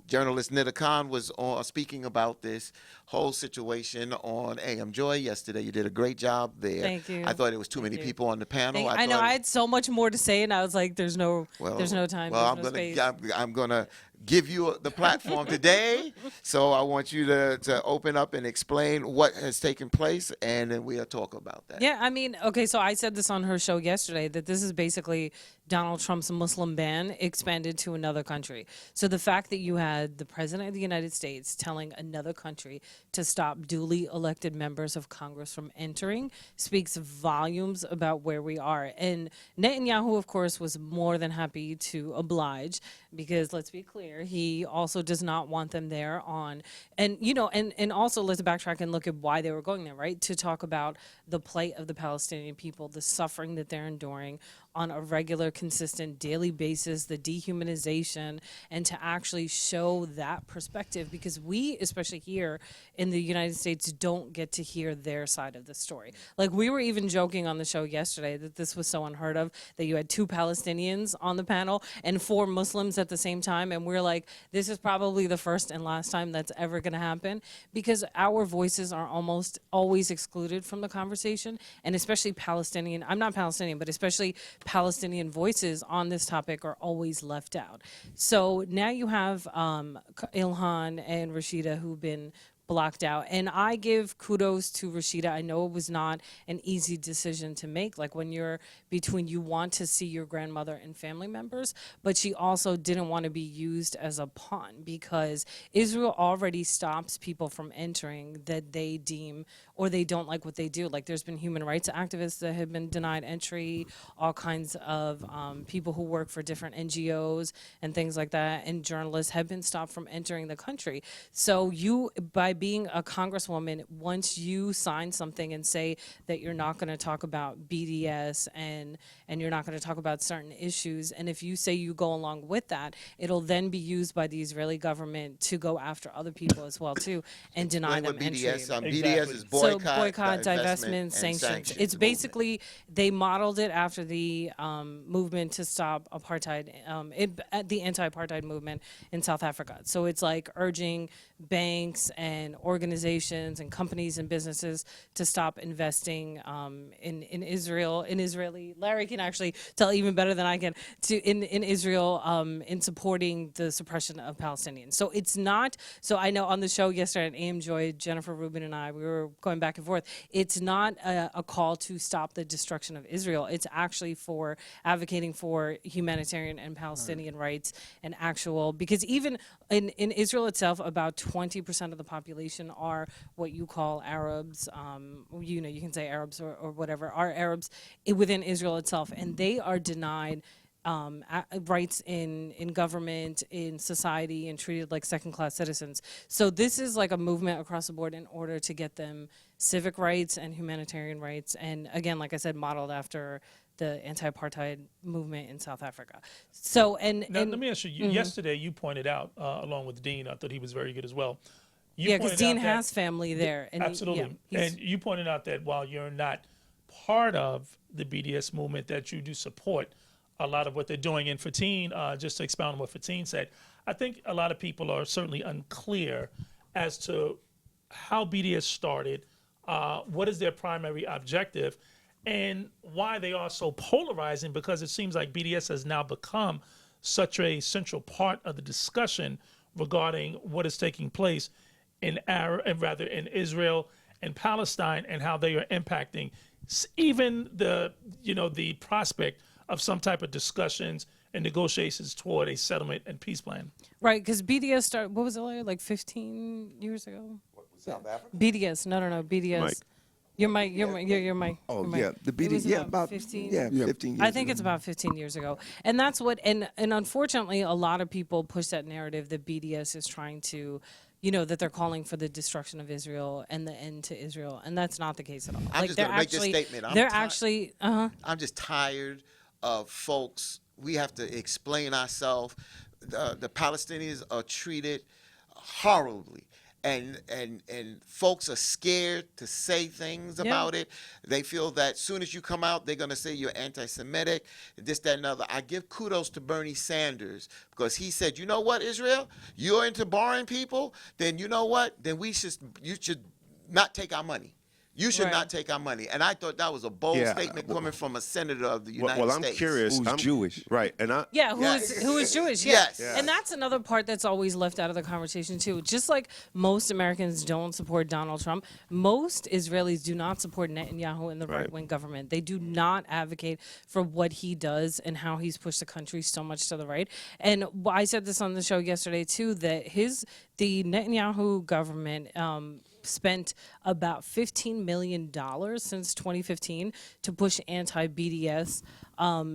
journalist Nida Khan was speaking about this whole situation on AM Joy yesterday. You did a great job there. Thank you. I thought there was too many you. people on the panel. I know thought- I had so much more to say, and I was like, "There's no time. Well, there's no space." I'm gonna give you the platform today. So I want you to open up and explain what has taken place, and then we'll talk about that. Yeah, I mean, okay, so I said this on her show yesterday that this is basically Donald Trump's Muslim ban expanded to another country. So the fact that you had the president of the United States telling another country to stop duly elected members of Congress from entering speaks volumes about where we are. And Netanyahu, of course, was more than happy to oblige because, let's be clear, he also does not want them there on. And, you know, and also let's backtrack and look at why they were going there, right? To talk about the plight of the Palestinian people, the suffering that they're enduring on a regular, consistent, daily basis, the dehumanization, and to actually show that perspective, because we, especially here in the United States, don't get to hear their side of the story. Like, we were even joking on the show yesterday that this was so unheard of, that you had 2 Palestinians on the panel and 4 Muslims at the same time, and we're like, this is probably the first and last time that's ever going to happen, because our voices are almost always excluded from the conversation, and especially Palestinian, I'm not Palestinian, but especially Palestinian voices on this topic are always left out. So now you have Ilhan and Rashida who've been blocked out. And I give kudos to Rashida. I know it was not an easy decision to make, like when you're between, you want to see your grandmother and family members, but she also didn't want to be used as a pawn, because Israel already stops people from entering that they deem or they don't like what they do. Like, there's been human rights activists that have been denied entry, all kinds of people who work for different NGOs and things like that, and journalists have been stopped from entering the country. So you, by being a congresswoman, once you sign something and say that you're not going to talk about BDS and you're not going to talk about certain issues, and if you say you go along with that, it'll then be used by the Israeli government to go after other people as well too, and deny them entry. BDS is So boycott, divestment, and sanctions. It's movement. basically, they modeled it after the movement to stop apartheid, the anti-apartheid movement in South Africa. So it's like urging banks and organizations and companies and businesses to stop investing in Israel, in Israeli. Larry can actually tell even better than I can, in Israel, in supporting the suppression of Palestinians. So it's not, so I know on the show yesterday at AM Joy, Jennifer Rubin and I, we were going back and forth. It's not a call to stop the destruction of Israel. It's actually for advocating for humanitarian and Palestinian rights and actual, because even in Israel itself, about 20% of the population are what you call Arabs. You know, you can say Arabs or whatever, are Arabs within Israel itself, and they are denied rights in government, in society, and treated like second-class citizens. So this is like a movement across the board in order to get them civic rights and humanitarian rights, and again, like I said, modeled after the anti-apartheid movement in South Africa. So, Now, let me ask you, yesterday you pointed out, along with Dean, I thought he was very good as well. You yeah, because pointed Dean out that- has family there. And absolutely. he's- And you pointed out that while you're not part of the BDS movement, that you do support a lot of what they're doing. And Fatin, just to expound on what Fatin said, I think a lot of people are certainly unclear as to how BDS started, what is their primary objective, and why they are so polarizing, because it seems like BDS has now become such a central part of the discussion regarding what is taking place in in Israel and Palestine, and how they are impacting even the prospect of some type of discussions in negotiations toward a settlement and peace plan. Right, because BDS started, what was it like 15 years ago? South Africa? BDS, no, BDS. Mike. Your mic, your mic. Oh, your mic. yeah. The It was BD, yeah, about 15. 15 years I think ago. it's about 15 years ago. And that's what, and unfortunately, a lot of people push that narrative that BDS is trying to, that they're calling for the destruction of Israel and the end to Israel. And that's not the case at all. I'm just they're gonna make this actually, statement. they're actually, I'm just tired of folks. We have to explain ourselves. The Palestinians are treated horribly. And folks are scared to say things about it. They feel that as soon as you come out, they're going to say you're anti-Semitic, this, that, and other. I give kudos to Bernie Sanders because he said, you know what, Israel, you're into barring people, then you know what, then you should not take our money. You should Right. not take our money. And I thought that was a bold Yeah, statement coming from a senator of the United Well, States. I'm curious. Who's I'm Jewish. Right. And I. Yeah, who is Jewish? Yeah. Yes. And that's another part that's always left out of the conversation too. Just like most Americans don't support Donald Trump, most Israelis do not support Netanyahu and the Right. right-wing government. They do not advocate for what he does and how he's pushed the country so much to the right. And I said this on the show yesterday too, that the Netanyahu government spent about $15 million since 2015 to push anti-BDS,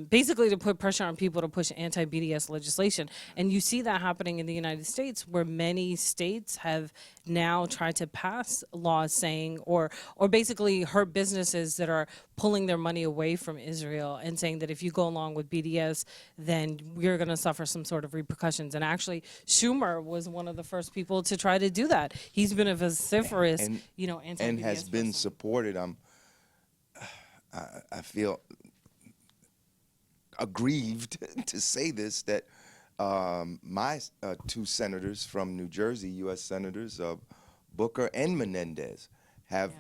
basically to put pressure on people to push anti-BDS legislation. And you see that happening in the United States, where many states have now tried to pass laws saying, or basically hurt businesses that are pulling their money away from Israel and saying that if you go along with BDS, then you're going to suffer some sort of repercussions. And actually, Schumer was one of the first people to try to do that. He's been a vociferous, anti-BDS And has been person. supported. I feel aggrieved to say this, that my two senators from New Jersey, U.S. Senators Booker and Menendez, have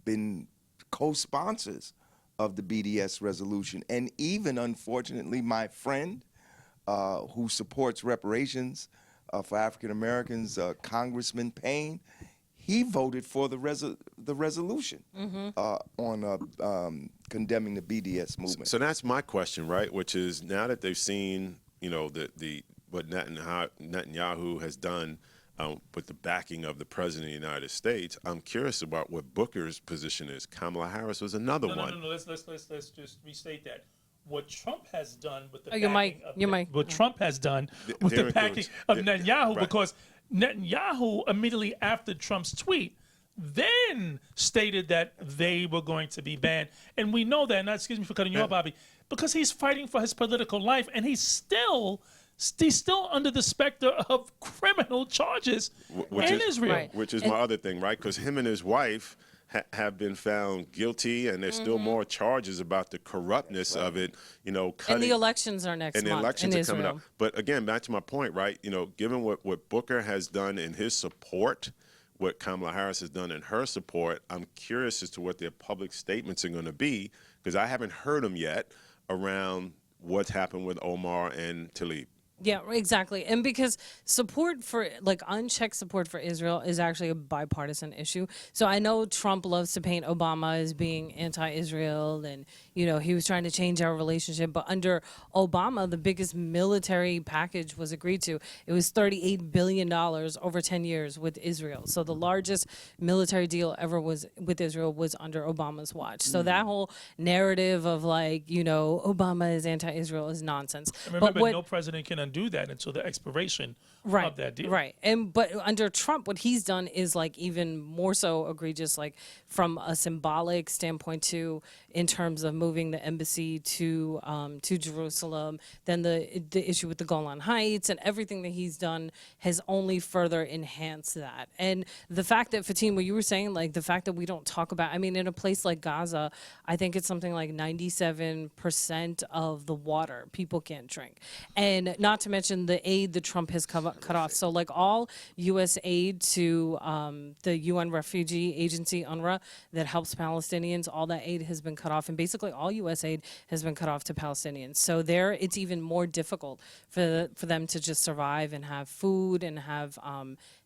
been co-sponsors of the BDS resolution. And even, unfortunately, my friend who supports reparations for African Americans, Congressman Payne, he voted for the resolution on condemning the BDS movement. So that's my question, right? Which is, now that they've seen, what Netanyahu has done with the backing of the president of the United States, I'm curious about what Booker's position is. Kamala Harris was another one. No. Let's just restate that. What Trump has done with the your backing mic. what Trump has done with the There- backing of there- Netanyahu, right. because Netanyahu immediately after Trump's tweet then stated that they were going to be banned, and we know that. And excuse me for cutting you off, Bobby, because he's fighting for his political life, and he's still under the specter of criminal charges in Israel. Right. Which is my other thing, right? Because him and his wife have been found guilty, and there's still more charges about the corruptness of it. Cutting, And the elections are next and the month elections in are coming Israel. up. But again, back to my point, right? Given what Booker has done in his support, what Kamala Harris has done in her support, I'm curious as to what their public statements are going to be, because I haven't heard them yet around what's happened with Omar and Tlaib. Yeah, exactly. And because unchecked support for Israel is actually a bipartisan issue. So I know Trump loves to paint Obama as being anti-Israel and, he was trying to change our relationship. But under Obama, the biggest military package was agreed to. It was $38 billion over 10 years with Israel. So the largest military deal ever was with Israel was under Obama's watch. So that whole narrative of Obama is anti-Israel is nonsense. And remember, no president can undo that until the expiration of that deal. Right. But under Trump, what he's done is even more so egregious, from a symbolic standpoint too, in terms of moving the embassy to Jerusalem. Then the issue with the Golan Heights and everything that he's done has only further enhanced that. And the fact that, Fatim, what you were saying, the fact that we don't talk about, in a place like Gaza, I think it's something like 97% of the water people can't drink. And not to mention the aid that Trump has cut off. So like all U.S. aid to the UN Refugee Agency, UNRWA, that helps Palestinians, all that aid has been cut off. And basically all U.S. aid has been cut off to Palestinians. So there, it's even more difficult for them to just survive and have food and have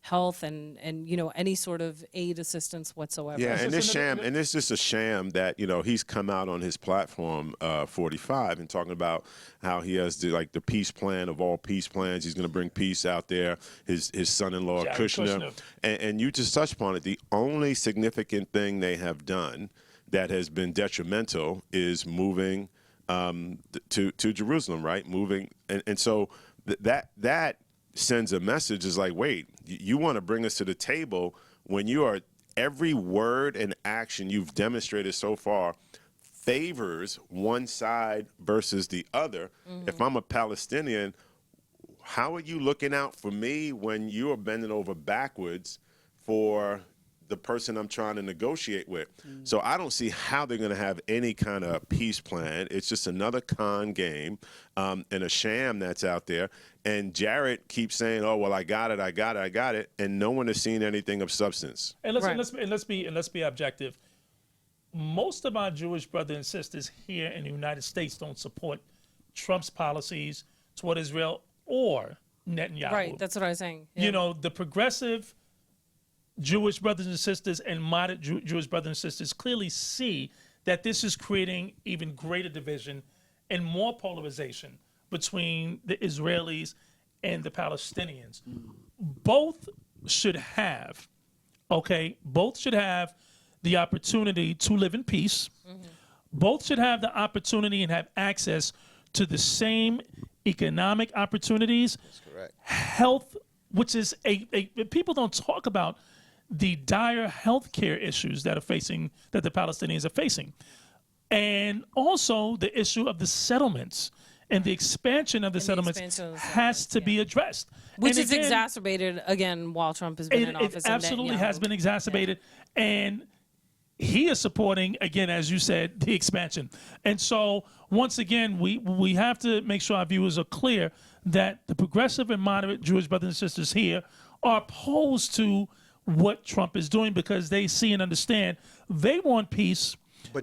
health and any sort of aid assistance whatsoever. Yeah, and it's just a sham that he's come out on his platform 45 and talking about how he has the peace plan of all peace plans. He's going to bring peace out there. His son-in-law Kushner. And you just touched upon it. The only significant thing they have done that has been detrimental is moving to Jerusalem, right? Moving, and so that sends a message is like, wait, you want to bring us to the table when you are every word and action you've demonstrated so far favors one side versus the other. If I'm a Palestinian, how are you looking out for me when you are bending over backwards for the person I'm trying to negotiate with? So I don't see how they're going to have any kind of peace plan. It's just another con game and a sham that's out there. And Jared keeps saying, "Oh well, I got it," and no one has seen anything of substance. And let's be objective. Most of our Jewish brothers and sisters here in the United States don't support Trump's policies toward Israel or Netanyahu. Right, that's what I was saying. Yeah. The progressive Jewish brothers and sisters and moderate Jewish brothers and sisters clearly see that this is creating even greater division and more polarization between the Israelis and the Palestinians. Both should have the opportunity to live in peace. Both should have the opportunity and have access to the same economic opportunities. That's correct. Health, which is people don't talk about the dire health care issues that the Palestinians are facing. And also the issue of the settlements and the expansion of the settlements has to be addressed. Which is exacerbated, again, while Trump has been in office. It absolutely has been exacerbated. Yeah. And he is supporting, again, as you said, the expansion. And so, once again, we have to make sure our viewers are clear that the progressive and moderate Jewish brothers and sisters here are opposed to what Trump is doing because they see and understand they want peace.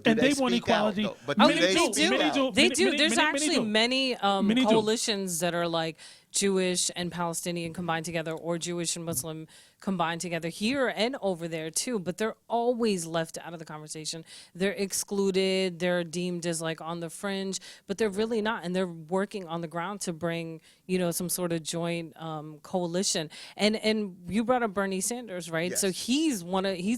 And they want equality. They do. There's actually many coalitions that are like Jewish and Palestinian combined together, or Jewish and Muslim combined together here and over there too, but they're always left out of the conversation. They're excluded, they're deemed as like on the fringe, but they're really not, and they're working on the ground to bring some sort of joint coalition. And you brought up Bernie Sanders, right? Yes. So he's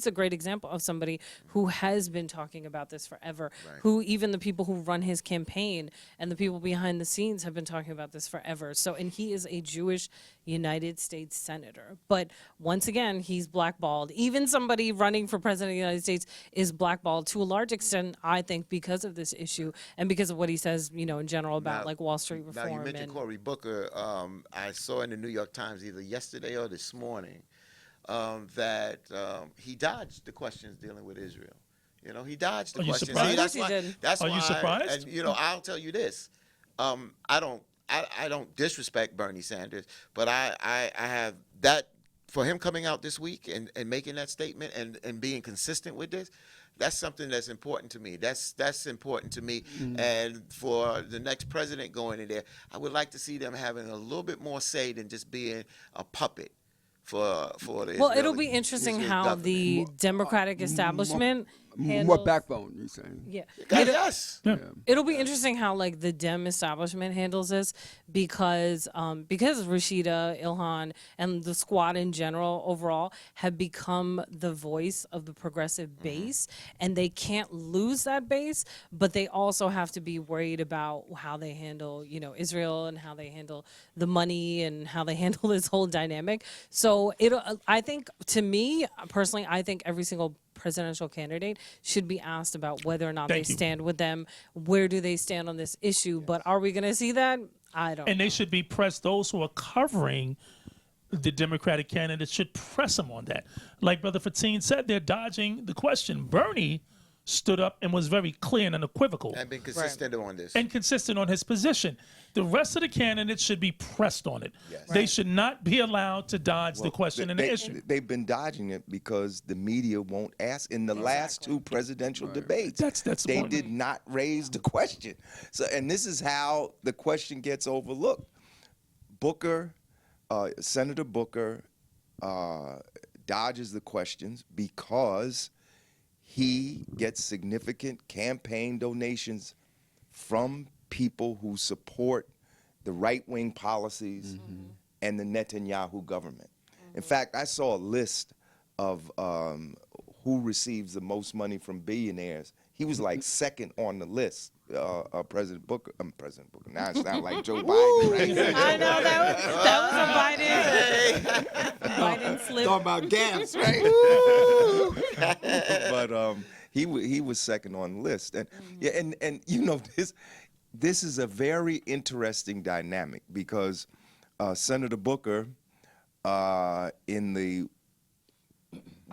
a great example of somebody who has been talking about this forever, right. Who even the people who run his campaign and the people behind the scenes have been talking about this forever. So, and he is a Jewish United States senator, but once again, he's blackballed. Even somebody running for president of the United States is blackballed to a large extent, I think, because of this issue and because of what he says, in general about like Wall Street reform. Now you mentioned Cory Booker. I saw in the New York Times either yesterday or this morning that he dodged the questions dealing with Israel. He dodged the questions. Surprised? See, that's why. Are you surprised? And I'll tell you this. I don't disrespect Bernie Sanders, but I have that for him coming out this week and making that statement and being consistent with this. That's something that's important to me. That's important to me. Mm-hmm. And for the next president going in there, I would like to see them having a little bit more say than just being a puppet for the Well, it'll be interesting how government. The Democratic establishment handles... More backbone, you're saying? Yeah. Yes. Yeah. It'll be interesting how like the Dem establishment handles this because Rashida, Ilhan, and the squad in general overall have become the voice of the progressive base, and they can't lose that base, but they also have to be worried about how they handle, Israel and how they handle the money and how they handle this whole dynamic. So I think, to me personally, I think every single presidential candidate should be asked about whether or not they stand with them. Where do they stand on this issue? But are we going to see that? I don't know. And they should be pressed. Those who are covering the Democratic candidates should press them on that. Like Brother Fatin said, they're dodging the question. Bernie stood up and was very clear and unequivocal And been consistent on this. and consistent on his position. The rest of the candidates should be pressed on it. Yes. They should not be allowed to dodge the question and the issue. They've been dodging it because the media won't ask. In the last two presidential debates, That's they one. did not raise the question. So, and this is how the question gets overlooked. Senator Booker dodges the questions because he gets significant campaign donations from people who support the right-wing policies and the Netanyahu government. In fact, I saw a list of who receives the most money from billionaires. He was like second on the list. President Booker. Now I sound like Joe Biden. Right? I know that was a Biden slip. Talking about gas, right? But he was second on the list, and and you know this is a very interesting dynamic because Senator Booker, in the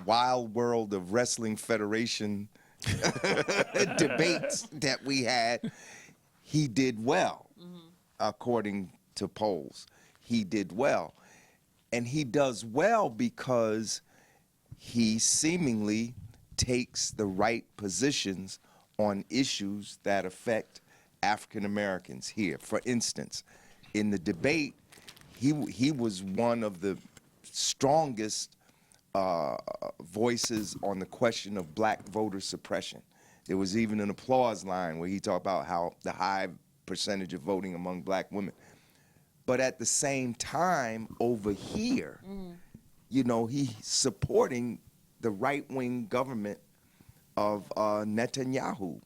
wild world of Wrestling Federation debates that we had, he did well, according to polls. He did well. And he does well because he seemingly takes the right positions on issues that affect African Americans here. For instance, in the debate, he was one of the strongest voices on the question of black voter suppression. There was even an applause line where he talked about how the high percentage of voting among black women. But at the same time, over here, you know, he's supporting the right-wing government of Netanyahu.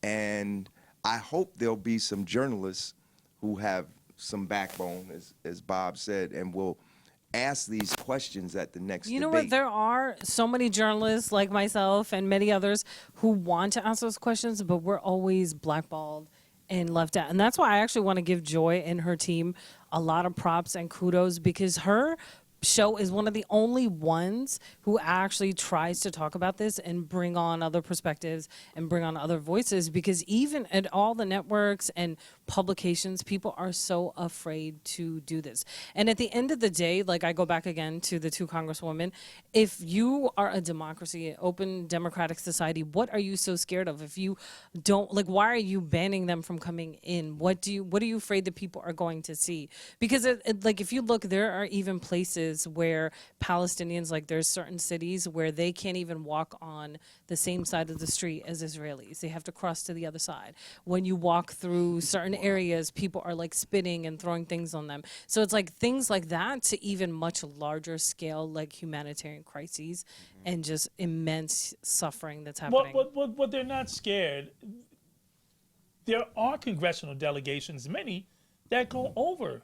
And I hope there'll be some journalists who have some backbone, as Bob said, and will ask these questions at the next You know debate. what? There are so many journalists like myself and many others who want to ask those questions, but we're always blackballed and left out. And that's why I actually want to give Joy and her team a lot of props and kudos, because her show is one of the only ones who actually tries to talk about this and bring on other perspectives and bring on other voices, because even at all the networks and publications, people are so afraid to do this. And at the end of the day, like I go back again to the two congresswomen, if you are a democracy, an open democratic society, what are you so scared of? If you don't, like, why are you banning them from coming in? What are you afraid that people are going to see? Because like if you look, there are even places where Palestinians, like there's certain cities where they can't even walk on the same side of the street as Israelis. They have to cross to the other side. When you walk through certain areas, people are like spitting and throwing things on them. So it's like things like that to even much larger scale, like humanitarian crises and just immense suffering that's happening. What they're not scared. There are congressional delegations, many, that go over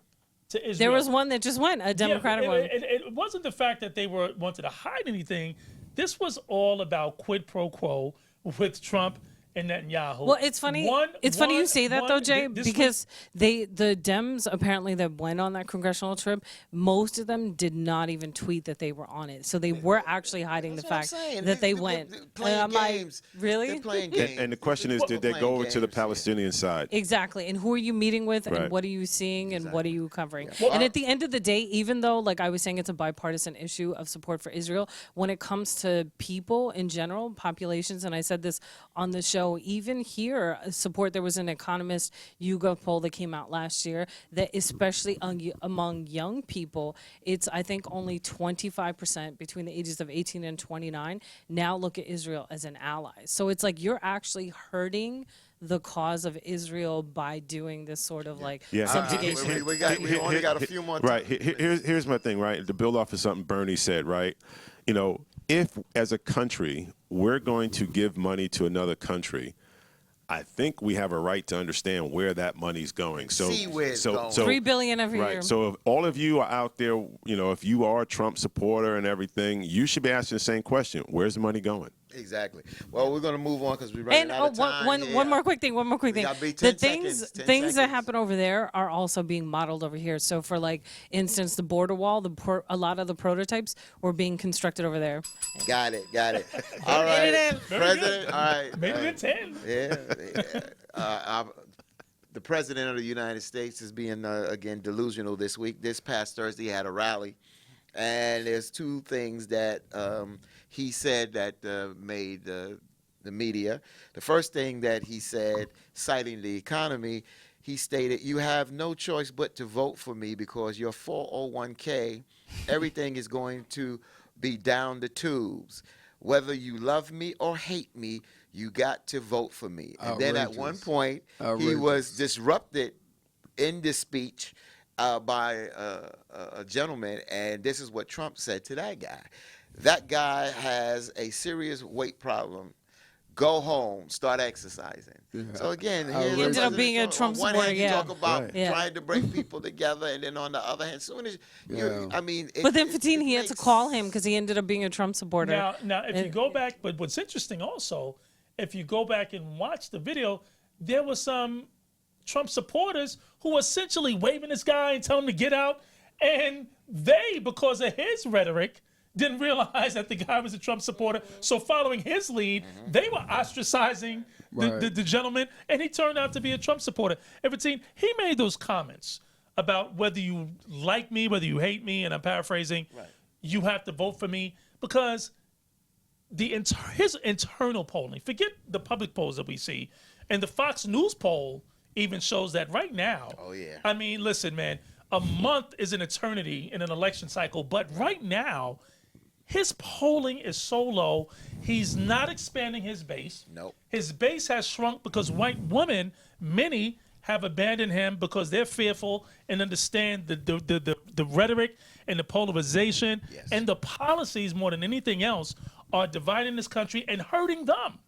to Israel. There was one that just went, a Democratic one. It wasn't the fact that they wanted to hide anything. This was all about quid pro quo with Trump and Netanyahu. Well, it's funny. Funny you say that though, Jay, because the Dems apparently that went on that congressional trip, most of them did not even tweet that they were on it. So they were actually hiding the fact that they went. Playing games. Really? They're playing games. And the question is, did they go over to the Palestinian side? Exactly. And who are you meeting with, and Right. what are you seeing, and what are you covering? Well, And at the end of the day, even though, like I was saying, it's a bipartisan issue of support for Israel, when it comes to people in general, populations, and I said this on the show, even here, support, there was an Economist YouGov poll that came out last year that especially among young people, it's, I think, only 25% between the ages of 18 and 29 now look at Israel as an ally. So it's like you're actually hurting the cause of Israel by doing this sort of like subjugation. We only got a few more Right. Here's my thing, right? To build off of something Bernie said, right? You know, if as a country we're going to give money to another country, I think we have a right to understand where that money's going. So, See where it's going. $3 billion every right. year. So if all of you are out there, you know, if you are a Trump supporter and everything, you should be asking the same question: where's the money going? Exactly. Well, we're going to move on because we're running And out of time. one more quick thing. One more quick We thing. gotta be The 10 seconds, things 10 things that seconds. happen over there are also being modeled over here. So for like instance, the border wall, a lot of the prototypes were being constructed over there. Got it. All right. in. Very President, good. all right. Made it in 10. Yeah. The president of the United States is being, again, delusional this week. This past Thursday, he had a rally. And there's two things that he said that made the media. The first thing that he said, citing the economy, he stated, "You have no choice but to vote for me because your 401k, everything is going to be down the tubes. Whether you love me or hate me, you got to vote for me." And then at one Outrageous. point, he Outrageous. was disrupted in this speech by a gentleman, and this is what Trump said to that guy. That guy has a serious weight problem. Go home, start exercising. Yeah. So again, He here's the ended up being a president. Trump On one supporter, hand, you yeah. talk about Right. Yeah. trying to bring people together, and then on the other hand, soon as Yeah. I mean, But then Fatine, he had to call him because he ended up being a Trump supporter. Now, if you go back, but what's interesting also, if you go back and watch the video, there were some Trump supporters who were essentially waving this guy and telling him to get out, and they, because of his rhetoric, didn't realize that the guy was a Trump supporter. So following his lead, they were ostracizing Right. the gentleman, and he turned out to be a Trump supporter. And Fatine, he made those comments about whether you like me, whether you hate me, and I'm paraphrasing, you have to vote for me, because his internal polling, forget the public polls that we see, and the Fox News poll even shows that right now. Oh, yeah. I mean, listen, man, a month is an eternity in an election cycle, but right now, his polling is so low, he's not expanding his base. Nope. His base has shrunk because white women, many, have abandoned him because they're fearful and understand the rhetoric and the polarization Yes. and the policies more than anything else are dividing this country and hurting them.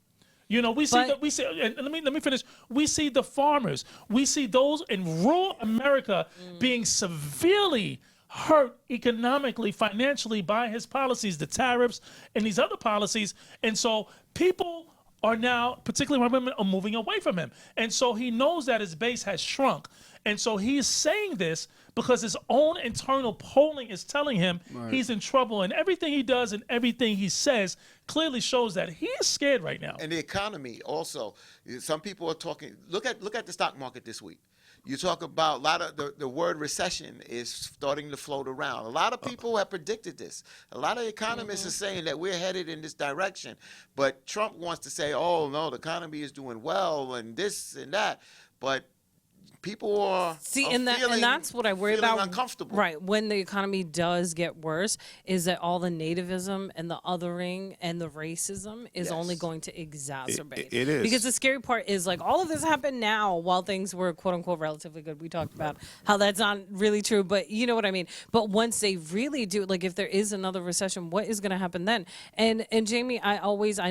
You know, we see But- that. We see, and let me finish. We see the farmers. We see those in rural America being severely hurt economically, financially by his policies, the tariffs and these other policies. And so people are now, particularly when women, are moving away from him. And so he knows that his base has shrunk. And so he's saying this because his own internal polling is telling him he's in trouble. And everything he does and everything he says clearly shows that he is scared right now. And the economy also. Some people are talking. Look at the stock market this week. You talk about a lot of the word recession is starting to float around. A lot of people have predicted this. A lot of economists are saying that we're headed in this direction. But Trump wants to say, "Oh no, the economy is doing well and this and that." But people are And that's what I worry feeling about. uncomfortable. Right, when the economy does get worse, is that all the nativism and the othering and the racism is only Yes. going to exacerbate. It is. Because the scary part is like all of this happened now while things were quote unquote relatively good. We talked about how that's not really true, but you know what I mean. But once they really do, like if there is another recession, what is going to happen then? And Jamie, I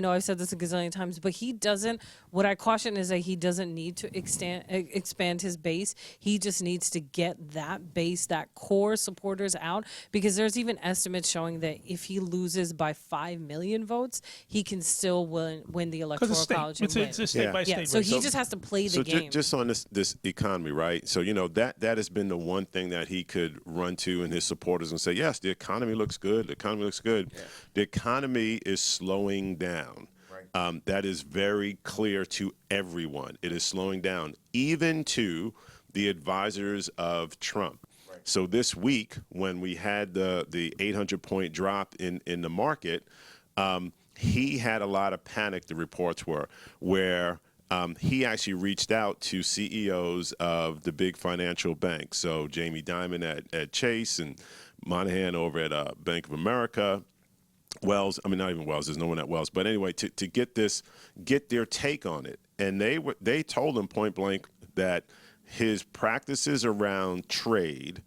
know I've said this a gazillion times, but he doesn't. What I caution is that he doesn't need to expand his base. He just needs to get that base, that core supporters out, because there's even estimates showing that if he loses by 5 million votes, he can still win the Because electoral it's state. college. and win. It's a state by Yeah, state so race. he just has to play the So game. just on this economy, right? So that has been the one thing that he could run to and his supporters and say, yes, the economy looks good. The economy looks good. Yeah. The economy is slowing down. Right. That is very clear to everyone. It is slowing down, even to the advisors of Trump. Right. So this week, when we had the 800-point drop in the market, he had a lot of panic, the reports were, where he actually reached out to CEOs of the big financial banks. So Jamie Dimon at Chase and Monahan over at Bank of America. Wells, I mean, not even Wells, there's no one at Wells. But anyway, to get their take on it. And they told him point blank that his practices around trade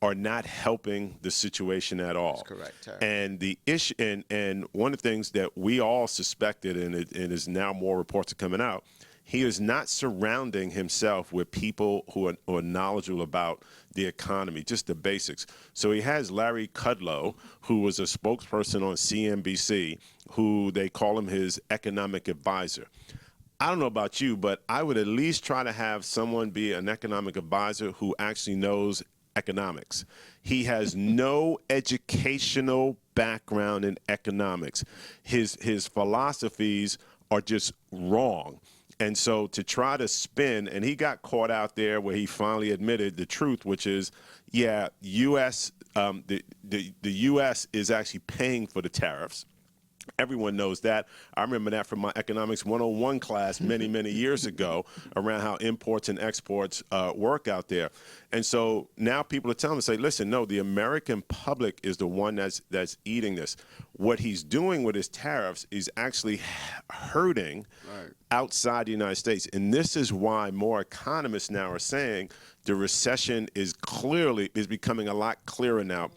are not helping the situation at all. That's correct, Terry. And the issue, and one of the things that we all suspected, and it is now more reports are coming out, he is not surrounding himself with people who are knowledgeable about the economy, just the basics. So he has Larry Kudlow, who was a spokesperson on CNBC, who they call him his economic advisor. I don't know about you, but I would at least try to have someone be an economic advisor who actually knows economics. He has no educational background in economics. His philosophies are just wrong. And so to try to spin, and he got caught out there where he finally admitted the truth, which is, yeah, the U.S. is actually paying for the tariffs. Everyone knows that. I remember that from my economics 101 class many, many years ago around how imports and exports work out there. And so now people are telling me, say, listen, no, the American public is the one that's eating this. What he's doing with his tariffs is actually hurting outside the United States. And this is why more economists now are saying the recession is becoming a lot clearer now.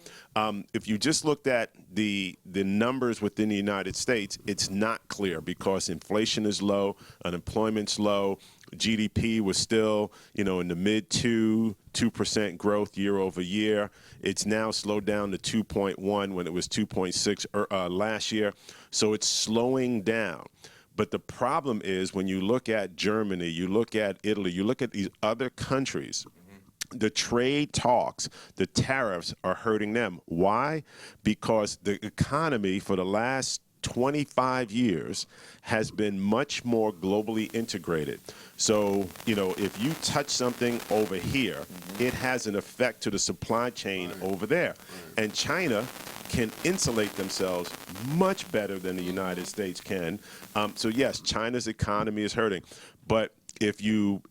If you just looked at the numbers within the United States, it's not clear because inflation is low, unemployment's low, GDP was still, in the mid 2% growth year over year. It's now slowed down to 2.1 when it was 2.6 last year. So it's slowing down. But the problem is when you look at Germany, you look at Italy, you look at these other countries, the trade talks, the tariffs are hurting them. Why? Because the economy for the last 25 years has been much more globally integrated. So, if you touch something over here, it has an effect to the supply chain over there. And China can insulate themselves much better than the United States can. So yes, China's economy is hurting. But if you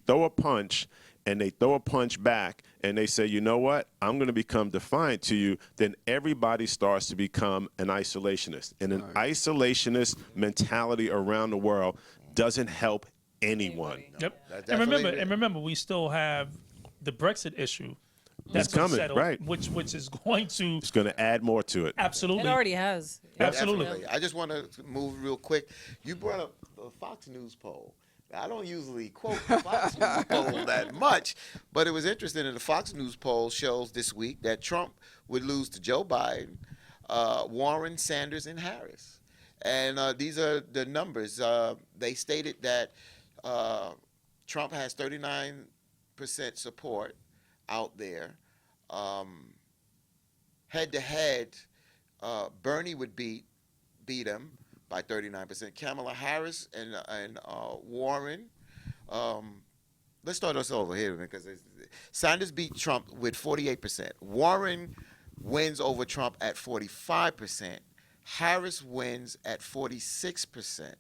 throw a punch and they throw a punch back and they say, you know what, I'm going to become defiant to you, then everybody starts to become an isolationist. And an isolationist mentality around the world doesn't help anyone. Yep. And remember, we still have the Brexit issue. That's coming, settled, right? Which is going to It's going to add more to it. absolutely. It already has. Absolutely. Definitely. I just want to move real quick. You brought up the Fox News poll. I don't usually quote the Fox News poll that much, but it was interesting. And the Fox News poll shows this week that Trump would lose to Joe Biden, Warren, Sanders, and Harris. And these are the numbers. They stated that Trump has 39% support out there. Head-to-head, Bernie would beat him by 39%. Kamala Harris and Warren. Let's start us over here because Sanders beat Trump with 48%. Warren wins over Trump at 45%. Harris wins at 46%.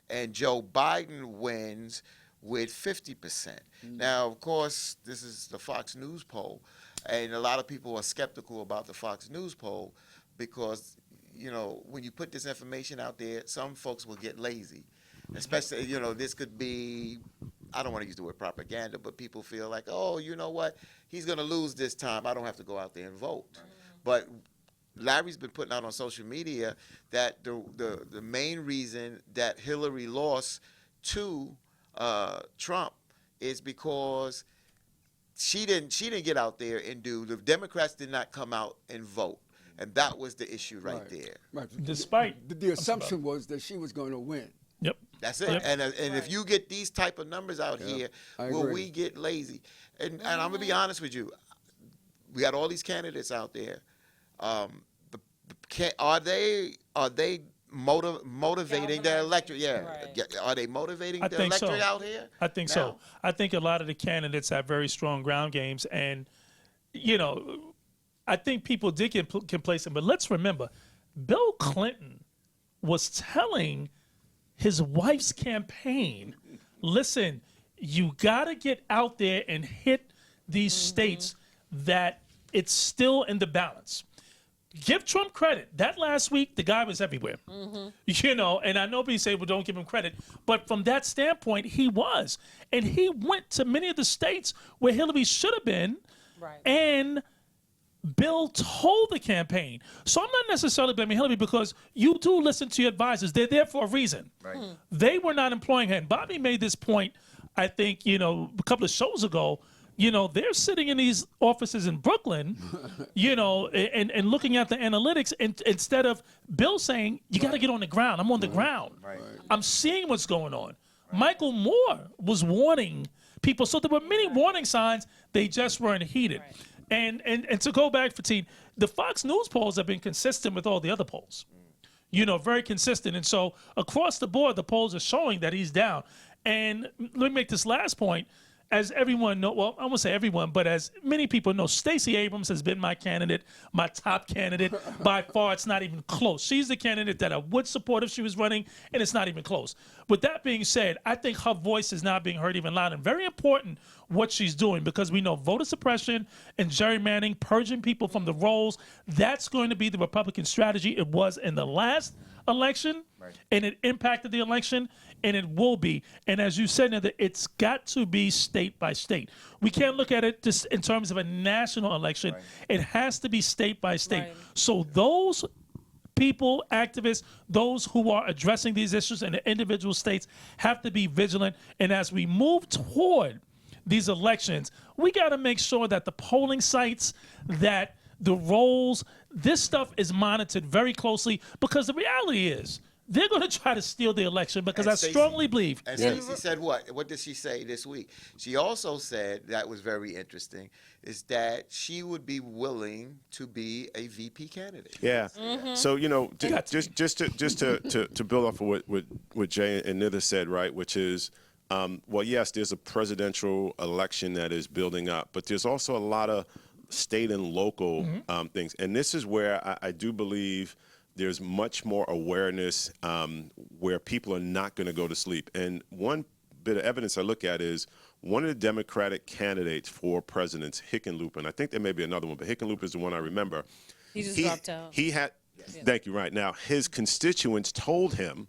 And Joe Biden wins with 50%. Now, of course, this is the Fox News poll, and a lot of people are skeptical about the Fox News poll because when you put this information out there, some folks will get lazy. Especially, this could be, I don't want to use the word propaganda, but people feel like, oh, you know what? He's going to lose this time. I don't have to go out there and vote. But Larry's been putting out on social media that the main reason that Hillary lost to Trump is because she didn't get out there and the Democrats did not come out and vote. And that was the issue right there. Right. Despite The assumption was that she was going to win. Yep. That's it. Yep. And if you get these type of numbers out here, I will agree. we get lazy? And I'm gonna be honest with you, we got all these candidates out there. Are they motivating the electorate? Yeah. Right. Are they motivating I the think so. electorate out here? I think now? so. I think a lot of the candidates have very strong ground games, and I think people did get complacent. But let's remember, Bill Clinton was telling his wife's campaign, "Listen, you got to get out there and hit these states that it's still in the balance." Give Trump credit. That last week, the guy was everywhere. And I know people say, well, don't give him credit. But from that standpoint, he was. And he went to many of the states where Hillary should have been. Right. And Bill told the campaign. So I'm not necessarily blaming Hillary because you do listen to your advisors. They're there for a reason. Right. They were not employing her. And Bobby made this point, I think, a couple of shows ago. They're sitting in these offices in Brooklyn, and looking at the analytics instead of Bill saying, you got to get on the ground. I'm on the ground. Right. I'm seeing what's going on. Michael Moore was warning people. So there were many warning signs. They just weren't heeded. Right. And to go back, Fatine, the Fox News polls have been consistent with all the other polls. Very consistent. And so across the board, the polls are showing that he's down. And let me make this last point. As everyone know, well, I won't say everyone, but as many people know, Stacey Abrams has been my candidate, my top candidate. By far, it's not even close. She's the candidate that I would support if she was running, and it's not even close. With that being said, I think her voice is now being heard even louder. And very important what she's doing, because we know voter suppression and gerrymandering, purging people from the rolls, that's going to be the Republican strategy. It was in the last election, and it impacted the election, and it will be. And as you said, Nether, it's got to be state by state. We can't look at it just in terms of a national election. It has to be state by state. Right. So those people, activists, those who are addressing these issues in the individual states have to be vigilant. And as we move toward these elections, we got to make sure that the polling sites, that the rolls, this stuff is monitored very closely, because the reality is they're going to try to steal the election, because And I Stacey- strongly believe. And Stacey said what? What did she say this week? She also said, that was very interesting, is that she would be willing to be a VP candidate. Yeah. So Got to just to build off of what Jay and Nither said, right, which is, well, yes, there's a presidential election that is building up, but there's also a lot of state and local things, and this is where I do believe there's much more awareness, where people are not going to go to sleep. And one bit of evidence I look at is one of the Democratic candidates for presidents, Hickenlooper, I think there may be another one, but Hickenlooper is the one I remember. He just dropped out. He had, thank you, right. Now, his constituents told him,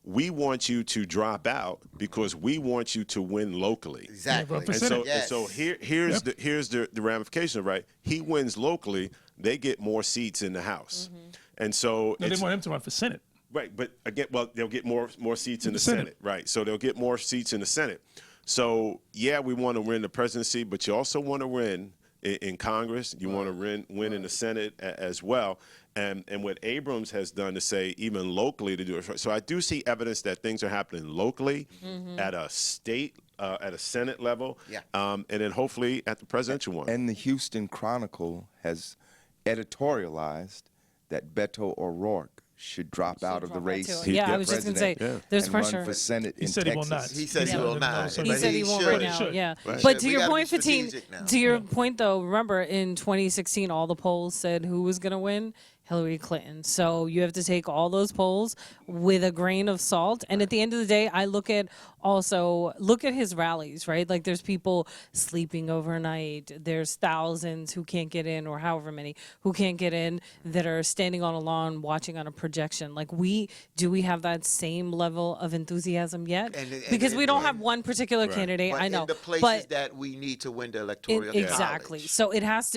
we want you to drop out because we want you to win locally. Exactly. Yeah, And Yes. so here's the ramification, right? He wins locally, they get more seats in the House. And so No, they it's, want him to run for Senate. right, but again, well, they'll get more seats in the Senate, right? So they'll get more seats in the Senate. So yeah, we want to win the presidency, but you also want to win in Congress. You want to win in the Senate as well. And what Abrams has done to say, even locally, to do it. So I do see evidence that things are happening locally, at a state, at a Senate level, and then hopefully at the presidential one. And the Houston Chronicle has editorialized that Beto O'Rourke should drop out of the drop out race. too. to Yeah, be I was just gonna say, president there's and pressure. run for Senate He in said he will Texas. not. He says he will not. So He but said he won't should. right He now. should. Yeah, Right. but We to your gotta be point, Fatine. strategic now. To your point, though, remember in 2016, all the polls said who was going to win. Hillary Clinton. So you have to take all those polls with a grain of salt. And at the end of the day, I look at his rallies, right? Like there's people sleeping overnight. There's thousands who can't get in, or however many who can't get in, that are standing on a lawn watching on a projection. Like we have that same level of enthusiasm yet? Because we don't have one particular candidate. But I know. in the places but that we need to win the electoral exactly. college. So it has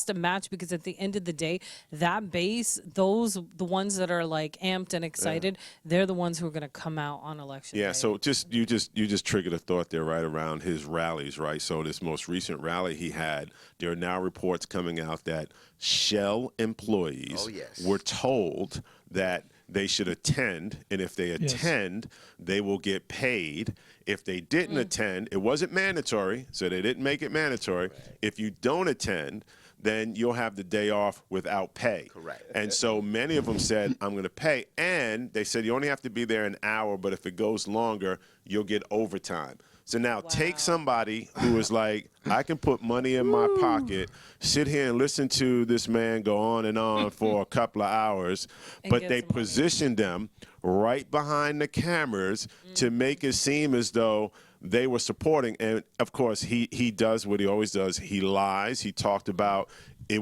to match, because at the end of the day, that base, the ones that are like amped and excited, they're the ones who are going to come out on election Yeah, day. so you just triggered a thought there right around his rallies, right? So this most recent rally he had, there are now reports coming out that Shell employees were told that they should attend, and if they attend, they will get paid. If they didn't attend, it wasn't mandatory, so they didn't make it mandatory. If you don't attend, then you'll have the day off without pay. Correct. And so many of them said, I'm going to pay. And they said, you only have to be there an hour, but if it goes longer, you'll get overtime. So now take somebody who is like, I can put money in my pocket, sit here and listen to this man go on and on for a couple of hours, And but get they some money. positioned them right behind the cameras to make it seem as though they were supporting. And of course, he does what he always does. He lies. He talked about it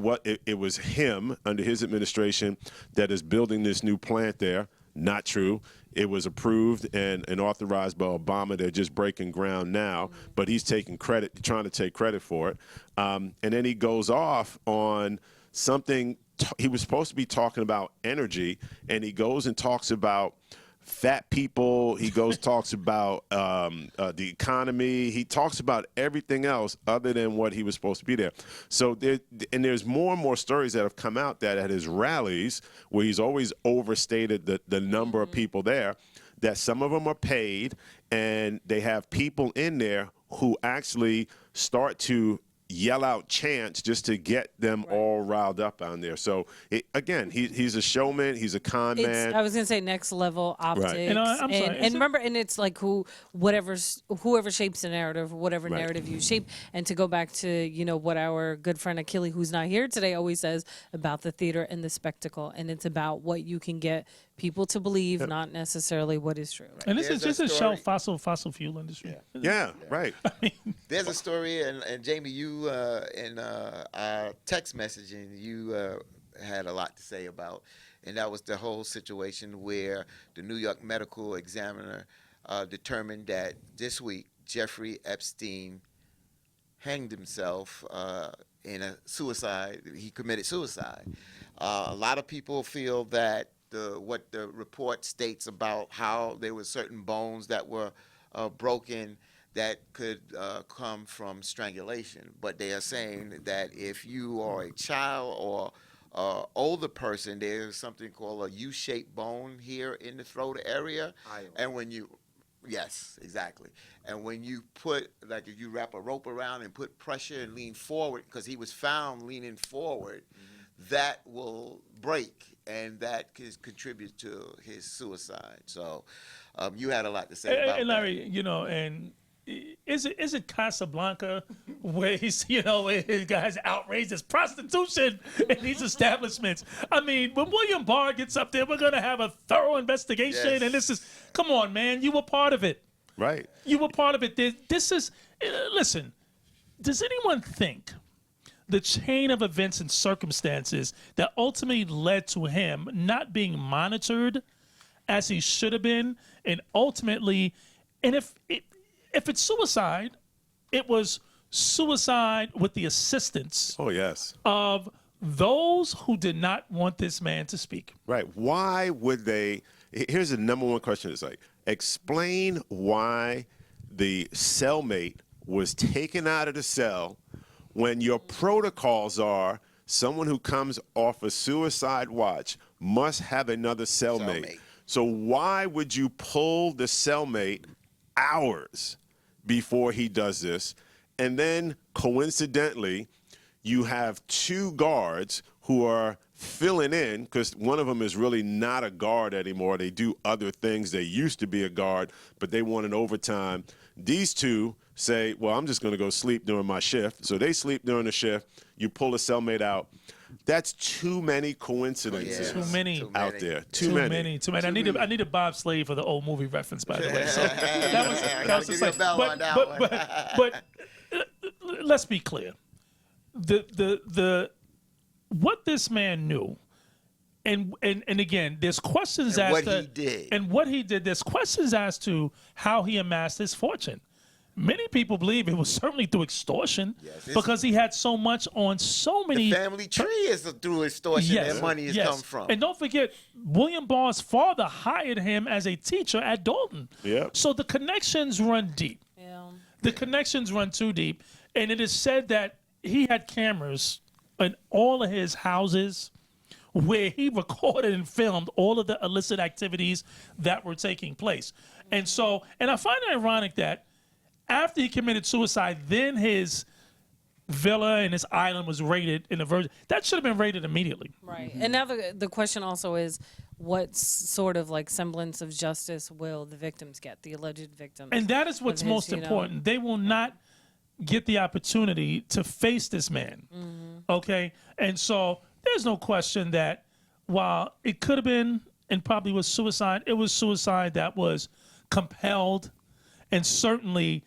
was him under his administration that is building this new plant there. Not true. It was approved and authorized by Obama. They're just breaking ground now, but he's taking credit, trying to take credit for it. And then he goes off on something. He was supposed to be talking about energy, and he goes and talks about fat people. He talks about the economy. He talks about everything else other than what he was supposed to be there. So there's more and more stories that have come out that at his rallies, where he's always overstated the number of people there, that some of them are paid, and they have people in there who actually start to yell out chants just to get them all riled up on there. So again, he's a showman. He's a con man. I was gonna say next level optics. And I'm sorry, and remember, and it's like whoever shapes the narrative, whatever narrative you shape. And to go back to what our good friend Achille, who's not here today, always says about the theater and the spectacle, and it's about what you can get people to believe, not necessarily what is true. And this There's is just a a shell story- fossil fuel industry. Yeah, right. There's a story, and Jamie, you in our text messaging, you had a lot to say about, and that was the whole situation where the New York Medical Examiner determined that this week Jeffrey Epstein hanged himself in a suicide. He committed suicide. A lot of people feel that what the report states about how there were certain bones that were broken that could come from strangulation. But they are saying that if you are a child or older person, there's something called a U-shaped bone here in the throat area. And when you, yes, exactly. And when you put, like if you wrap a rope around and put pressure and lean forward, because he was found leaning forward, that will break, and that contribute to his suicide. So you had a lot to say about And Larry, that. and is it Casablanca where he's where his guys outraged his prostitution in these establishments? I mean, when William Barr gets up there, we're gonna have a thorough investigation, Yes. and this is come on, man, you were part of it. Right. You were part of it. This is listen. Does anyone think the chain of events and circumstances that ultimately led to him not being monitored as he should have been, and ultimately, and if it's suicide, it was suicide with the assistance Oh, yes. of those who did not want this man to speak. Right. Why would they? Here's the number one question. It's like, explain why the cellmate was taken out of the cell when your protocols are someone who comes off a suicide watch must have another cellmate. So why would you pull the cellmate hours before he does this? And then coincidentally, you have two guards who are filling in, because one of them is really not a guard anymore. They do other things. They used to be a guard, but they want an overtime. These two say, well, I'm just going to go sleep during my shift. So they sleep during the shift. You pull a cellmate out. That's too many coincidences Too many. out there. Too many. I need a Bob Slade for the old movie reference, by the way. So that was give you a bell on that one. but let's be clear. The what this man knew, and again, there's questions And as what to he did. and what he did. There's questions as to how he amassed his fortune. Many people believe it was certainly through extortion, Yes, because he had so much on so many. The family tree is through extortion that money has come from. And don't forget, William Barr's father hired him as a teacher at Dalton. Yep. So the connections run deep. Yeah. The connections run too deep. And it is said that he had cameras in all of his houses where he recorded and filmed all of the illicit activities that were taking place. And so, and I find it ironic that after he committed suicide, then his villa and his island was raided in the Virgin. That should have been raided immediately. Right. And now the question also is, what sort of like semblance of justice will the victims get, the alleged victims? And that is what's of his, most important. They will not get the opportunity to face this man. Okay? And so there's no question that while it could have been and probably was suicide, it was suicide that was compelled and certainly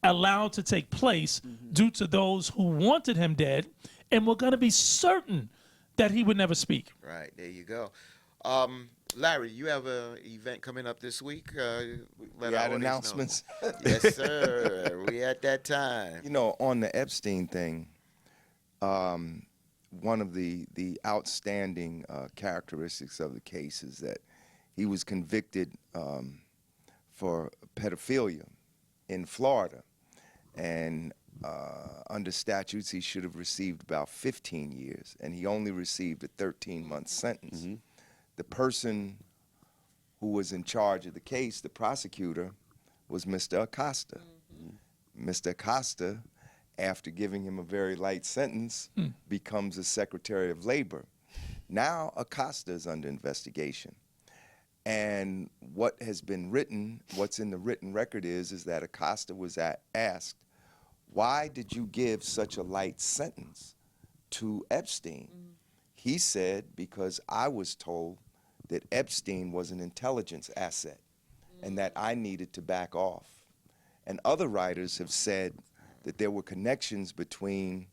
allowed to take place due to those who wanted him dead and were going to be certain that he would never speak. Right, there you go. Larry, you have an event coming up this week. Let We our had audience know. announcements. Yes, sir. We at that time. You know, on the Epstein thing, one of the outstanding characteristics of the case is that he was convicted for pedophilia in Florida, and under statutes he should have received about 15 years, and he only received a 13-month sentence. The person who was in charge of the case, the prosecutor, was Mr. Acosta. Mr. Acosta, after giving him a very light sentence, becomes a Secretary of Labor. Now Acosta is under investigation. And what has been written, what's in the written record is that Acosta was asked, why did you give such a light sentence to Epstein? He said, because I was told that Epstein was an intelligence asset and that I needed to back off. And other writers have said that there were connections between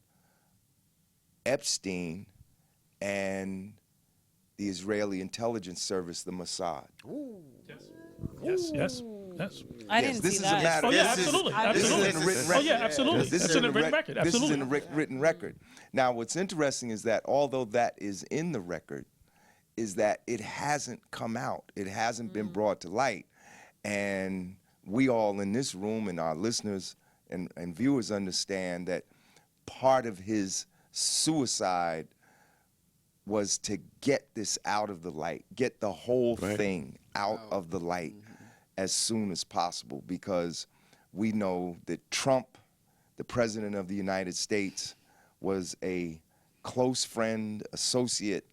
Epstein and the Israeli intelligence service, the Mossad. Yes. I Yes, didn't this see is a that. matter- Oh yeah, This is- absolutely, this is absolutely. in the written Oh record. yeah, absolutely. This It's is in the written record. This is Absolutely. in the written record. Now, what's interesting is that although that is in the record, is that it hasn't come out. It hasn't been brought to light. And we all in this room and our listeners and viewers understand that part of his suicide was to get this out of the light, get the whole thing out of the light as soon as possible, because we know that Trump, the President of the United States, was a close friend, associate,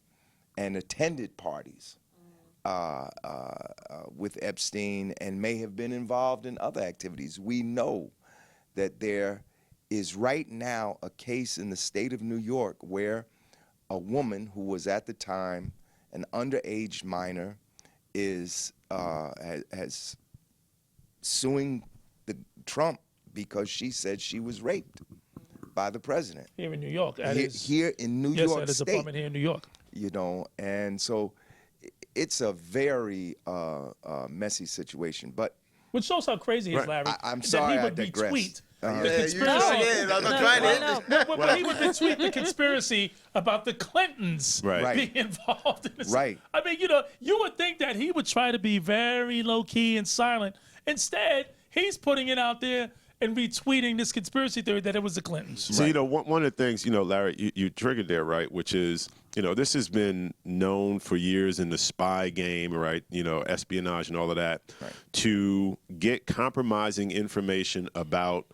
and attended parties with Epstein and may have been involved in other activities. We know that there is right now a case in the state of New York where a woman who was at the time an underage minor is has suing Trump because she said she was raped by the president Here in New York. here in New Yes, York at his State. apartment here in New York. You know, and so it's a very messy situation. But Which shows how crazy he is, Larry. I'm that sorry he I would digress. retweet Uh-huh. the Yeah, you conspiracy. sure did. I'm not trying to. But he would retweet the conspiracy about the Clintons Right. being involved in this. Right. I mean, you would think that he would try to be very low key and silent. Instead, he's putting it out there and retweeting this conspiracy theory that it was the Clintons. So, one of the things, Larry, you triggered there, right, which is, this has been known for years in the spy game, right, espionage and all of that, to get compromising information about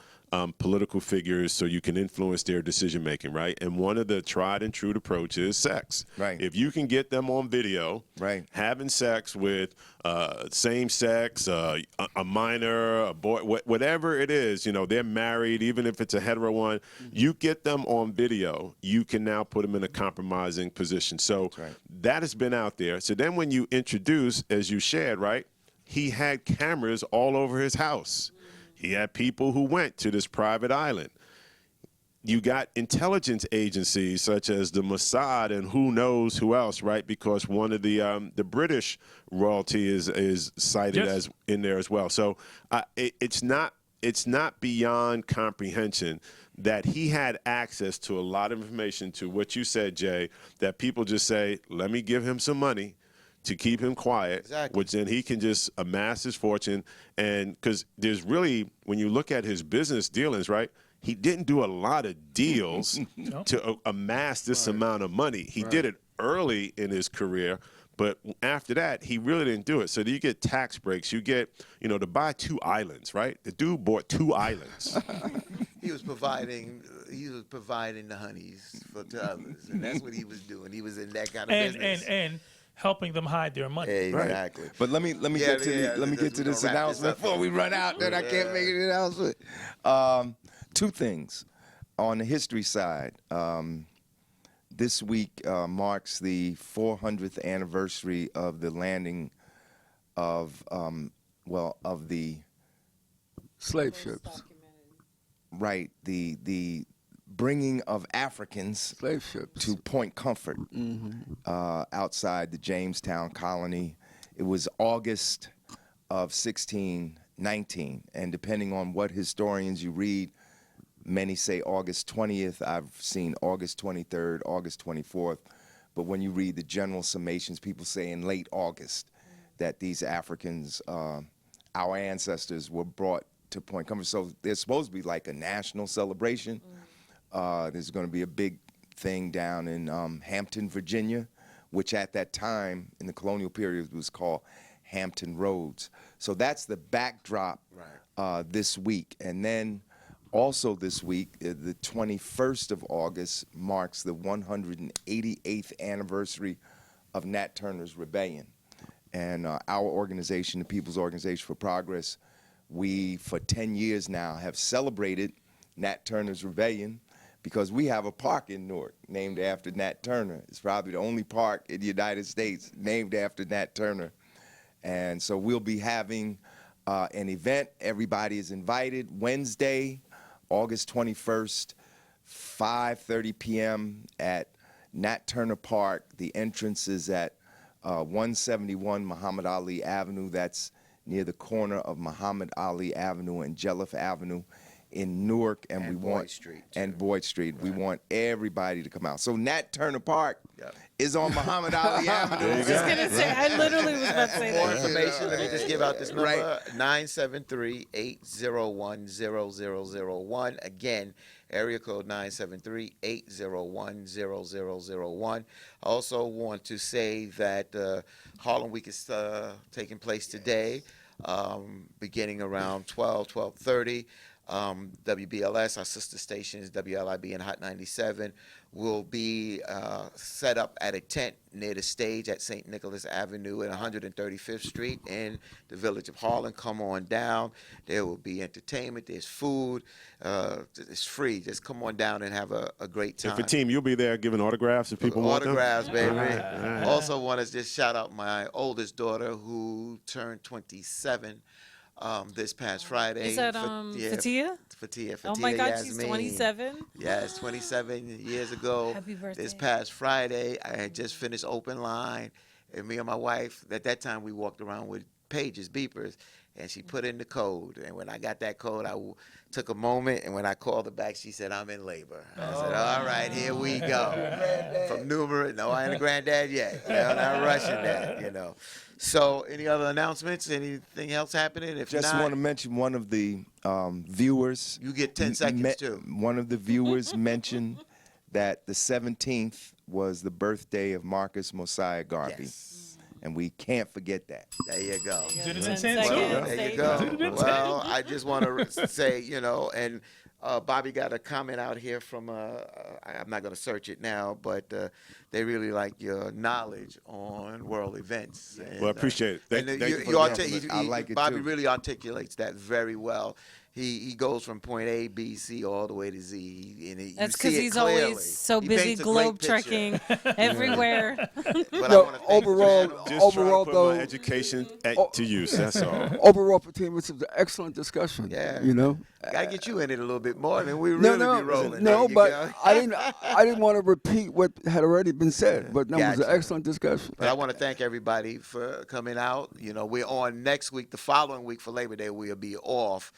political figures so you can influence their decision making, right? And one of the tried and true approach is sex. Right. If you can get them on video, Right. having sex with same sex, a minor, a boy, whatever it is, they're married, even if it's a hetero one, you get them on video, you can now put them in a compromising position. So that has been out there. So then when you introduce, as you shared, right, he had cameras all over his house. He had people who went to this private island. You got intelligence agencies such as the Mossad and who knows who else, right? Because one of the British royalty is cited as in there as well. So it's not beyond comprehension that he had access to a lot of information, to what you said, Jay, that people just say, let me give him some money to keep him quiet, which then he can just amass his fortune. And because there's really, when you look at his business dealings, right, he didn't do a lot of deals to amass this amount of money. He did it early in his career, but after that, he really didn't do it. So you get tax breaks. You get, to buy 2 islands, right? The dude bought 2 islands. He was providing the honeys to others, and that's what he was doing. He was in that kind of business. And helping them hide their money. Exactly. But let me get to this announcement before we run out. Then I can't make an announcement. 2 things on the history side. This week marks the 400th anniversary of the landing of the Slave ships. the bringing of Africans Slave ships. to Point Comfort Mm-hmm. outside the Jamestown colony. It was August of 1619, and depending on what historians you read, many say August 20th. I've seen August 23rd, August 24th. But when you read the general summations, people say in late August that these Africans, our ancestors, were brought to Point Comfort. So there's supposed to be like a national celebration. There's going to be a big thing down in Hampton, Virginia, which at that time in the colonial period was called Hampton Roads. So that's the backdrop this week. And then also this week, the 21st of August marks the 188th anniversary of Nat Turner's Rebellion. And our organization, the People's Organization for Progress, we, for 10 years now, have celebrated Nat Turner's Rebellion because we have a park in Newark named after Nat Turner. It's probably the only park in the United States named after Nat Turner. And so we'll be having an event. Everybody is invited. Wednesday, August 21st, 5:30 p.m. at Nat Turner Park. The entrance is at 171 Muhammad Ali Avenue. That's near the corner of Muhammad Ali Avenue and Jelliff Avenue in Newark, and Boyd Street, too. and Boyd Street. We want everybody to come out. So Nat Turner Park is on Muhammad Ali Avenue. I was just gonna say, I literally was about to say More that. information, let me just give out this number, Right. 973-801-0001. Again, area code 973-801-0001. I also want to say that Harlem Week is taking place today, beginning around 12:30. WBLS, our sister stations, WLIB and Hot 97, will be set up at a tent near the stage at St. Nicholas Avenue and 135th Street in the village of Harlem. Come on down. There will be entertainment. There's food. It's free. Just come on down and have a great time. And for team, you'll be there giving autographs if people want them? Autographs, baby. All right. Also want to just shout out my oldest daughter who turned 27 this past Friday. Is that Fatia? Fatia. Oh my God, Yasmin. she's 27. Yes, 27 years ago. Happy birthday. This past Friday, I had just finished OpenLine, and me and my wife, at that time we walked around with pages, beepers, and she put in the code. And when I got that code, I took a moment, and when I called her back, she said, "I'm in labor." I said, "All right, here we go." From numerous, no, I ain't a granddad yet. I'm not rushing that, you know. So, any other announcements? Anything else happening? If Just not, want to mention one of the viewers. you get 10 seconds too. One of the viewers mentioned that the 17th was the birthday of Marcus Mosiah Garvey. Yes. And we can't forget that. There you go. Did it 10 in 10 seconds. too. Well, there you go. Did it in Well, I just want to say, you know, and Bobby got a comment out here from, I'm not going to search it now, but they really like your knowledge on world events. And, Well, I appreciate it. Thank you for the compliment. I like it, Bobby too. really articulates that very well. He goes from point A, B, C, all the way to Z. And you That's see because it he's clearly. always so He busy paints a great globe picture. trekking everywhere. But I No, wanna thank overall, you. Just overall try to put though, my education to use, that's all. overall for team, it's an excellent discussion. Yeah. You know. Gotta get you in it a little bit more. I mean, we No, really be rolling. no, There you but go. I didn't want to repeat what had already been said. But that was Gotcha. an excellent discussion. But I want to thank everybody for coming out. You know, we're on next week. The following week for Labor Day, we'll be off.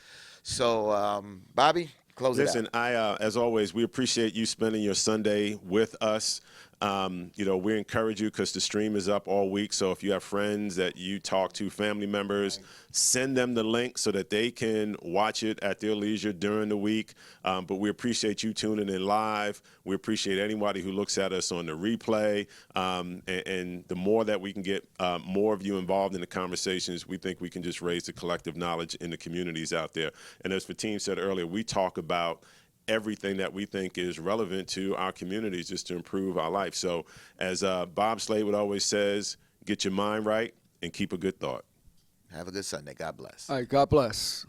So, Bobby, close Listen, it out. as always, we appreciate you spending your Sunday with us. You know, we encourage you because the stream is up all week. So if you have friends that you talk to, family members, send them the link so that they can watch it at their leisure during the week. But we appreciate you tuning in live. We appreciate anybody who looks at us on the replay. And the more that we can get more of you involved in the conversations, we think we can just raise the collective knowledge in the communities out there. And as Fatim said earlier, we talk about everything that we think is relevant to our communities just to improve our life. So as Bob Sladewood always says, get your mind right and keep a good thought. Have a good Sunday. God bless. All right. God bless.